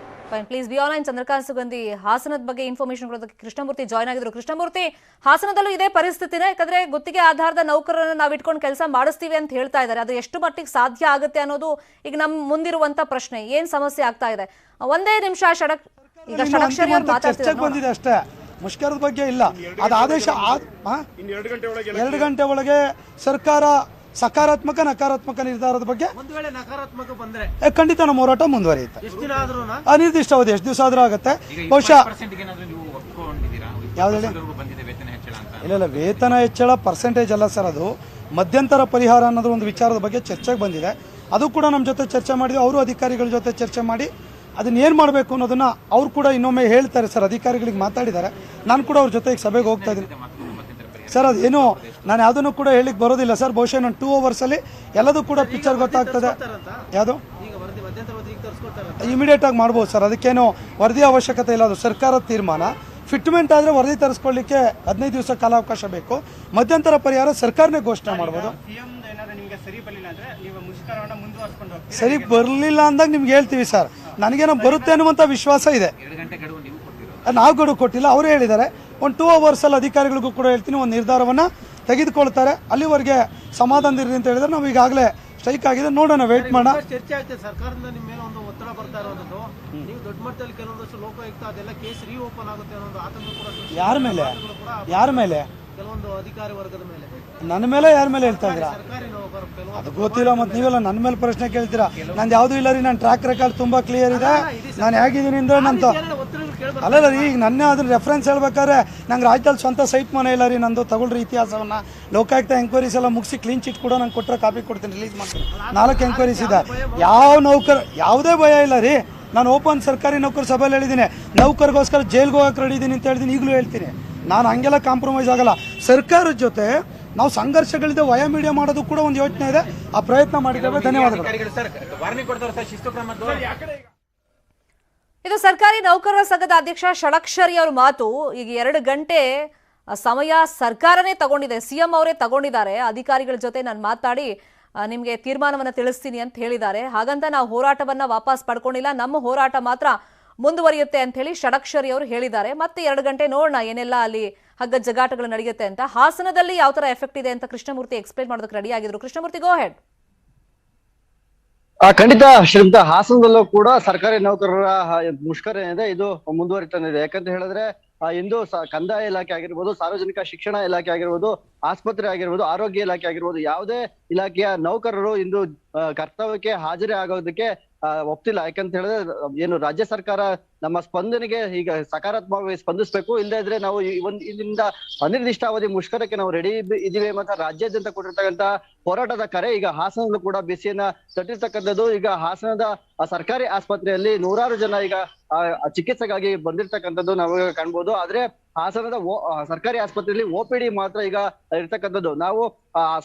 A: Please be online. Chandrakant Sugandhi, ಹಾಸನದ ಬಗ್ಗೆ ಇನ್ಫಾರ್ಮೇಶನ್ ಕೊಡೋದಕ್ಕೆ ಕೃಷ್ಣಮೂರ್ತಿ ಜಾಯ್ನ್ ಆಗಿದ್ರು. ಕೃಷ್ಣಮೂರ್ತಿ, ಹಾಸನದಲ್ಲೂ ಇದೇ ಪರಿಸ್ಥಿತಿನೇ? ಯಾಕಂದ್ರೆ ಗುತ್ತಿಗೆ ಆಧಾರದ ನೌಕರರನ್ನ ನಾವು ಇಟ್ಕೊಂಡು ಕೆಲಸ ಮಾಡಿಸ್ತೀವಿ ಅಂತ ಹೇಳ್ತಾ ಇದ್ದಾರೆ. ಅದು ಎಷ್ಟು ಮಟ್ಟಿಗೆ ಸಾಧ್ಯ ಆಗುತ್ತೆ ಅನ್ನೋದು ಈಗ ನಮ್ ಮುಂದಿರುವಂತ ಪ್ರಶ್ನೆ. ಏನ್ ಸಮಸ್ಯೆ ಆಗ್ತಾ ಇದೆ? ಒಂದೇ ನಿಮಿಷ ಷಡಕ್ಷರಿ ಅವ್ರು
E: ಬಂದಿದೆ ಅಷ್ಟೇ, ಮುಷ್ಕರದ ಬಗ್ಗೆ ಇಲ್ಲ. ಅದು ಆದೇಶ 2 ಗಂಟೆ ಒಳಗೆ ಸರ್ಕಾರ ಸಕಾರಾತ್ಮಕ ನಕಾರಾತ್ಮಕ ನಿರ್ಧಾರದ ಬಗ್ಗೆ ಖಂಡಿತ ನಮ್ಮ ಹೋರಾಟ ಮುಂದುವರಿಯುತ್ತೆ. ಅನಿರ್ದಿಷ್ಟಾವಧಿ ಎಷ್ಟು ದಿವಸ ಆದ್ರೂ ಆಗುತ್ತೆ ಬಹುಶಃ. ಯಾವ್ದು ಇಲ್ಲ ವೇತನ ಹೆಚ್ಚಳ ಪರ್ಸೆಂಟೇಜ್ ಅಲ್ಲ ಸರ್, ಅದು ಮಧ್ಯಂತರ ಪರಿಹಾರ ಅನ್ನೋದ್ರ ಒಂದು ವಿಚಾರದ ಬಗ್ಗೆ ಚರ್ಚೆಗೆ ಬಂದಿದೆ. ಅದು ಕೂಡ ನಮ್ಮ ಜೊತೆ ಚರ್ಚೆ ಮಾಡಿದ್ವಿ. ಅವರು ಅಧಿಕಾರಿಗಳ ಜೊತೆ ಚರ್ಚೆ ಮಾಡಿ ಅದನ್ನ ಏನು ಮಾಡಬೇಕು ಅನ್ನೋದನ್ನ ಅವ್ರು ಕೂಡ ಇನ್ನೊಮ್ಮೆ ಹೇಳ್ತಾರೆ ಸರ್. ಅಧಿಕಾರಿಗಳಿಗೆ ಮಾತಾಡಿದ್ದಾರೆ. ನಾನು ಕೂಡ ಅವ್ರ ಜೊತೆ ಸಭೆಗೆ ಹೋಗ್ತಾ ಇದ್ದೀನಿ ಸರ್. ಅದೇನು ನಾನು ಯಾವುದನ್ನು ಕೂಡ ಹೇಳಿಕ್ ಬರೋದಿಲ್ಲ ಸರ್. ಬಹುಶಃ ನಾನು 2 hours ಅಲ್ಲಿ ಎಲ್ಲದೂ ಕೂಡ ಪಿಕ್ಚರ್ ಗೊತ್ತಾಗ್ತದೆ. ಯಾವುದು ಇಮಿಡಿಯೇಟ್ ಆಗಿ ಮಾಡ್ಬೋದು ಸರ್. ಅದಕ್ಕೇನು ವರದಿ ಅವಶ್ಯಕತೆ ಇಲ್ಲ. ಅದು ಸರ್ಕಾರದ ತೀರ್ಮಾನ. ಫಿಟ್ಮೆಂಟ್ ಆದರೆ ವರದಿ ತರಿಸ್ಕೊಳ್ಳಿಕ್ಕೆ 15 ದಿವಸ ಕಾಲಾವಕಾಶ ಬೇಕು. ಮಧ್ಯಂತರ ಪರಿಹಾರ ಸರ್ಕಾರನೇ ಘೋಷಣೆ ಮಾಡ್ಬೋದು. ಸರಿ ಬರಲಿಲ್ಲ ಅಂದಾಗ ನಿಮ್ಗೆ ಹೇಳ್ತೀವಿ ಸರ್. ನನಗೇನೋ ಬರುತ್ತೆ ಅನ್ನುವಂಥ ವಿಶ್ವಾಸ ಇದೆ. ನಾವು ಗಡುವು ಕೊಟ್ಟಿಲ್ಲ, ಅವರೇ ಹೇಳಿದ್ದಾರೆ. ಒಂದು 2 hours ಅಲ್ಲಿ ಅಧಿಕಾರಿಗಳಿಗೂ ಕೂಡ ಹೇಳ್ತೀನಿ, ಒಂದು ನಿರ್ಧಾರವನ್ನು ತೆಗೆದುಕೊಳ್ತಾರೆ. ಅಲ್ಲಿವರೆಗೆ ಸಮಾಧಾನದಿರಿ ಅಂತ ಹೇಳಿದ್ರೆ ನಾವು ಈಗಾಗಲೇ ಸ್ಟ್ರೈಕ್ ಆಗಿದೆ, ನೋಡೋಣ, ವೇಟ್ ಮಾಡೋಣ.
F: ಚರ್ಚೆ ಆಗ್ತದೆ ಸರ್ಕಾರದಿಂದ ನಿಮ್ಮ ಮೇಲೆ ಒಂದು ಒತ್ತಡ ಬರ್ತಾ ಇರೋದು. ನೀವು ದೊಡ್ಡ ಮಟ್ಟದಲ್ಲಿ ಕೆಲವೊಂದಷ್ಟು ಲೋಕಾಯುಕ್ತ ಅದೆಲ್ಲ ಕೇಸ್ ರೀಓಪನ್ ಆಗುತ್ತೆ ಅನ್ನೋ ಆತಂಕ ಕೂಡ
E: ಯಾರ ಮೇಲೆ
F: ಕೆಲವೊಂದು ಅಧಿಕಾರಿ ವರ್ಗದ ಮೇಲೆ.
E: ನನ್ನ ಮೇಲೆ ಯಾರ ಮೇಲೆ ಹೇಳ್ತಾ ಇದ್ದೀರಾ? ಅದು ಗೊತ್ತಿಲ್ಲ. ಮತ್ತೆ ನೀವೆಲ್ಲ ನನ್ನ ಮೇಲೆ ಪ್ರಶ್ನೆ ಕೇಳ್ತೀರಾ? ನಂದು ಯಾವ್ದು ಇಲ್ಲ ರೀ. ನನ್ನ ಟ್ರ್ಯಾಕ್ ರೆಕಾರ್ಡ್ ತುಂಬಾ ಕ್ಲಿಯರ್ ಇದೆ. ನಾನು ಹೇಗಿದ್ದೀನಿ ಅಂದ್ರೆ ನಂದು ಅಲ್ಲ ರೀ. ಈಗ ನನ್ನ ಅದನ್ನ ರೆಫರೆನ್ಸ್ ಹೇಳ್ಬೇಕಾದ್ರೆ ನಂಗೆ ರಾಜ್ಯದಲ್ಲಿ ಸ್ವಂತ ಸೈಟ್ ಮನೆ ಇಲ್ಲ ರೀ. ನಂದು ತಗೊಳ್ರಿ ಇತಿಹಾಸವನ್ನ. ಲೋಕಾಯುಕ್ತ ಎಂಕ್ವೈರೀಸ್ ಎಲ್ಲ ಮುಗಿಸಿ ಕ್ಲೀನ್ ಚಿಟ್ ಕೂಡ ನಂಗೆ ಕೊಟ್ಟರೆ ಕಾಪಿ ಕೊಡ್ತೀನಿ, ರಿಲೀಸ್ ಮಾಡ್ತೀನಿ. 4 ಎಂಕ್ವೈರೀಸ್ ಇದೆ. ಯಾವ ನೌಕರ ಯಾವುದೇ ಭಯ ಇಲ್ಲ ರೀ. ನಾನು ಓಪನ್ ಸರ್ಕಾರಿ ನೌಕರ ಸಭೆಯಲ್ಲಿ ಹೇಳಿದ್ದೀನಿ, ನೌಕರಿಗೋಸ್ಕರ ಜೈಲ್ಗೆ ಹೋಗಕ್ಕೆ ರೆಡಿ ಇದ್ದೀನಿ ಅಂತ ಹೇಳಿದ್ದೀನಿ. ಈಗಲೂ ಹೇಳ್ತೀನಿ, ನಾನು ಹಂಗೆಲ್ಲ ಕಾಂಪ್ರಮೈಸ್ ಆಗಲ್ಲ. ಸರ್ಕಾರದ ಜೊತೆ ನಾವು ಸಂಘರ್ಷಗಳಿದೆ, ವಯ ಮೀಡಿಯಾ ಮಾಡೋದು ಕೂಡ ಒಂದು ಯೋಚನೆ ಇದೆ. ಆ ಪ್ರಯತ್ನ ಮಾಡಿದ್ದೇವೆ. ಧನ್ಯವಾದಗಳು.
A: ಇದು ಸರ್ಕಾರಿ ನೌಕರರ ಸಂಘದ ಅಧ್ಯಕ್ಷ ಷಡಕ್ಷರಿ ಅವರ ಮಾತು. ಈಗ 2 ಗಂಟೆ ಸಮಯ ಸರ್ಕಾರನೇ ತಗೊಂಡಿದೆ, ಸಿಎಂ ಅವರೇ ತಗೊಂಡಿದ್ದಾರೆ. ಅಧಿಕಾರಿಗಳ ಜೊತೆ ನಾನು ಮಾತಾಡಿ ನಿಮಗೆ ತೀರ್ಮಾನವನ್ನ ತಿಳಿಸ್ತೀನಿ ಅಂತ ಹೇಳಿದ್ದಾರೆ. ಹಾಗಂತ ನಾವು ಹೋರಾಟವನ್ನ ವಾಪಸ್ ಪಡ್ಕೊಂಡಿಲ್ಲ, ನಮ್ಮ ಹೋರಾಟ ಮಾತ್ರ ಮುಂದುವರಿಯುತ್ತೆ ಅಂತ ಹೇಳಿ ಷಡಕ್ಷರಿ ಅವರು ಹೇಳಿದ್ದಾರೆ. ಮತ್ತೆ 2 ಗಂಟೆ ನೋಡೋಣ ಏನೆಲ್ಲ ಅಲ್ಲಿ ಹಗ್ಗ ಜಗಾಟಗಳು ನಡೆಯುತ್ತೆ ಅಂತ. ಹಾಸನದಲ್ಲಿ ಯಾವ ತರ ಎಫೆಕ್ಟ್ ಇದೆ ಅಂತ ಕೃಷ್ಣಮೂರ್ತಿ ಎಕ್ಸ್ಪ್ಲೇನ್ ಮಾಡೋದಕ್ಕೆ ರೆಡಿ ಆಗಿದ್ರು. ಕೃಷ್ಣಮೂರ್ತಿ, ಗೋ ಹೆಡ್.
G: ಖಂಡಿತ ಶ್ರೀಮಂತ, ಹಾಸನದಲ್ಲೂ ಕೂಡ ಸರ್ಕಾರಿ ನೌಕರರ ಮುಷ್ಕರ ಏನಿದೆ ಇದು ಮುಂದುವರಿತಾನೆ ಇದೆ. ಯಾಕಂತ ಹೇಳಿದ್ರೆ ಇಂದು ಕಂದಾಯ ಇಲಾಖೆ ಆಗಿರ್ಬೋದು, ಸಾರ್ವಜನಿಕ ಶಿಕ್ಷಣ ಇಲಾಖೆ ಆಗಿರ್ಬೋದು, ಆಸ್ಪತ್ರೆ ಆಗಿರ್ಬೋದು, ಆರೋಗ್ಯ ಇಲಾಖೆ ಆಗಿರ್ಬೋದು, ಯಾವುದೇ ಇಲಾಖೆಯ ನೌಕರರು ಇಂದು ಕರ್ತವ್ಯಕ್ಕೆ ಹಾಜರಿ ಆಗೋದಕ್ಕೆ ಒಪ್ತಿಲ್ಲ. ಯಾಕಂತ ಹೇಳಿದ್ರೆ ಏನು ರಾಜ್ಯ ಸರ್ಕಾರ ನಮ್ಮ ಸ್ಪಂದನೆಗೆ ಈಗ ಸಕಾರಾತ್ಮಕವಾಗಿ ಸ್ಪಂದಿಸಬೇಕು. ಇಲ್ಲದೇ ಇದ್ರೆ ನಾವು ಇದರಿಂದ ಅನಿರ್ದಿಷ್ಟಾವಧಿ ಮುಷ್ಕರಕ್ಕೆ ನಾವು ರೆಡಿ ಇದೀವಿ ಮತ್ತೆ ರಾಜ್ಯಾದ್ಯಂತ ಕೊಟ್ಟಿರ್ತಕ್ಕಂತ ಹೋರಾಟದ ಕರೆ ಈಗ ಹಾಸನದಲ್ಲೂ ಕೂಡ ಬಿಸಿಯನ್ನ ತಟ್ಟಿರ್ತಕ್ಕಂಥದ್ದು. ಈಗ ಹಾಸನದ ಸರ್ಕಾರಿ ಆಸ್ಪತ್ರೆಯಲ್ಲಿ ನೂರಾರು ಜನ ಈಗ ಚಿಕಿತ್ಸೆಗಾಗಿ ಬಂದಿರ್ತಕ್ಕಂಥದ್ದು ನಾವು ಕಾಣ್ಬೋದು. ಆದ್ರೆ ಹಾಸನದ ಸರ್ಕಾರಿ ಆಸ್ಪತ್ರೆಯಲ್ಲಿ OPD ಮಾತ್ರ ಈಗ ಇರ್ತಕ್ಕಂಥದ್ದು. ನಾವು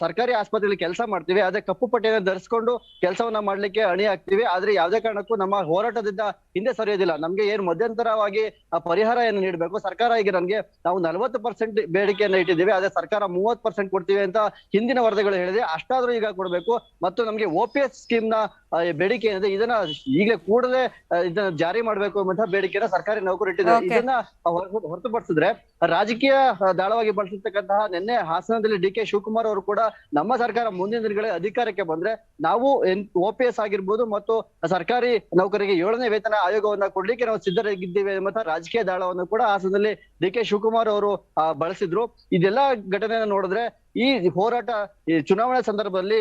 G: ಸರ್ಕಾರಿ ಆಸ್ಪತ್ರೆಯಲ್ಲಿ ಕೆಲಸ ಮಾಡ್ತೀವಿ, ಆದ್ರೆ ಕಪ್ಪು ಪಟ್ಟಿಯನ್ನು ಧರಿಸ್ಕೊಂಡು ಕೆಲಸವನ್ನ ಮಾಡ್ಲಿಕ್ಕೆ ಅಣಿ ಆಗ್ತೀವಿ. ಆದ್ರೆ ಯಾವ್ದೇ ಕಾರಣಕ್ಕೂ ನಮ್ಮ ಹೋರಾಟದಿಂದ ಹಿಂದೆ ಸರಿಯೋದಿಲ್ಲ. ನಮ್ಗೆ ಏನ್ ಮಧ್ಯಂತರವಾಗಿ ಪರಿಹಾರ ನೀಡಬೇಕು ಸರ್ಕಾರ. ಈಗ ನಮ್ಗೆ ನಾವು 40% ಬೇಡಿಕೆಯನ್ನ ಇಟ್ಟಿದ್ದೀವಿ, ಆದ್ರೆ ಸರ್ಕಾರ 30% ಕೊಡ್ತೀವಿ ಅಂತ ಹಿಂದಿನ ವರದಿಗಳು ಹೇಳಿದೆ. ಅಷ್ಟಾದ್ರೂ ಈಗ ಕೊಡ್ಬೇಕು. ಮತ್ತು ನಮ್ಗೆ OPS ಸ್ಕೀಮ್ ನ ಬೇಡಿಕೆ ಏನಿದೆ ಇದನ್ನ ಈಗಲೇ ಕೂಡಲೇ ಇದನ್ನ ಜಾರಿ ಮಾಡ್ಬೇಕು ಅನ್ನುವಂತಹ ಬೇಡಿಕೆನ ಸರ್ಕಾರಿ ನೌಕರು ಇಟ್ಟಿದ್ದಾರೆ. ಇದನ್ನ ಹೊರತುಪಡಿಸಿದ್ರೆ ರಾಜಕೀಯ ದಾಳವಾಗಿ ಬಳಸಿರ್ತಕ್ಕಂತಹ ನಿನ್ನೆ ಹಾಸನದಲ್ಲಿ DK ಶಿವಕುಮಾರ್ ಅವರು ಕೂಡ ನಮ್ಮ ಸರ್ಕಾರ ಮುಂದಿನ ದಿನಗಳಲ್ಲಿ ಅಧಿಕಾರಕ್ಕೆ ಬಂದ್ರೆ ನಾವು OPS ಆಗಿರ್ಬೋದು ಮತ್ತು ಸರ್ಕಾರಿ ನೌಕರಿಗೆ 7ನೇ ವೇತನ ಆಯೋಗವನ್ನ ಕೊಡ್ಲಿಕ್ಕೆ ನಾವು ಸಿದ್ಧರಾಗಿದ್ದೇವೆ ಎಂಬ ರಾಜಕೀಯ ದಾಳವನ್ನು ಕೂಡ ಹಾಸನದಲ್ಲಿ DK ಶಿವಕುಮಾರ್ ಅವರು ಬಳಸಿದ್ರು. ಇದೆಲ್ಲ ಘಟನೆಯನ್ನ ನೋಡಿದ್ರೆ ಈ ಹೋರಾಟ ಈ ಚುನಾವಣೆ ಸಂದರ್ಭದಲ್ಲಿ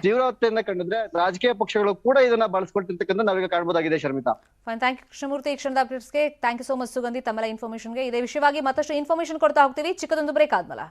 G: ತೀವ್ರತೆಯನ್ನ ಕಂಡಿದ್ರೆ ರಾಜಕೀಯ ಪಕ್ಷಗಳು ಕೂಡ ಇದನ್ನ ಬಳಸ್ಕೊಳ್ತಿರ್ತಕ್ಕಂಥ ನಾವೀಗ ಕಾಣಬಹುದಾಗಿದೆ. Sharmita,
A: thank you Krishnamurthy. ಈ ಕ್ಷಣದ ಅಪ್ಡೇಟ್ಸ್ಗೆ thank you so much Sugandhi, ತಮ್ಮೆಲ್ಲ ಇನ್ಫಾರ್ಮೇಶನ್ಗೆ. ಇದೇ ವಿಷಯವಾಗಿ ಮತ್ತಷ್ಟು ಇನ್ಫಾರ್ಮೇಶನ್ ಕೊಡ್ತಾ ಹೋಗ್ತೀವಿ. ಚಿಕ್ಕದೊಂದು ಬ್ರೇಕ್ ಆದ್ಮೇಲೆ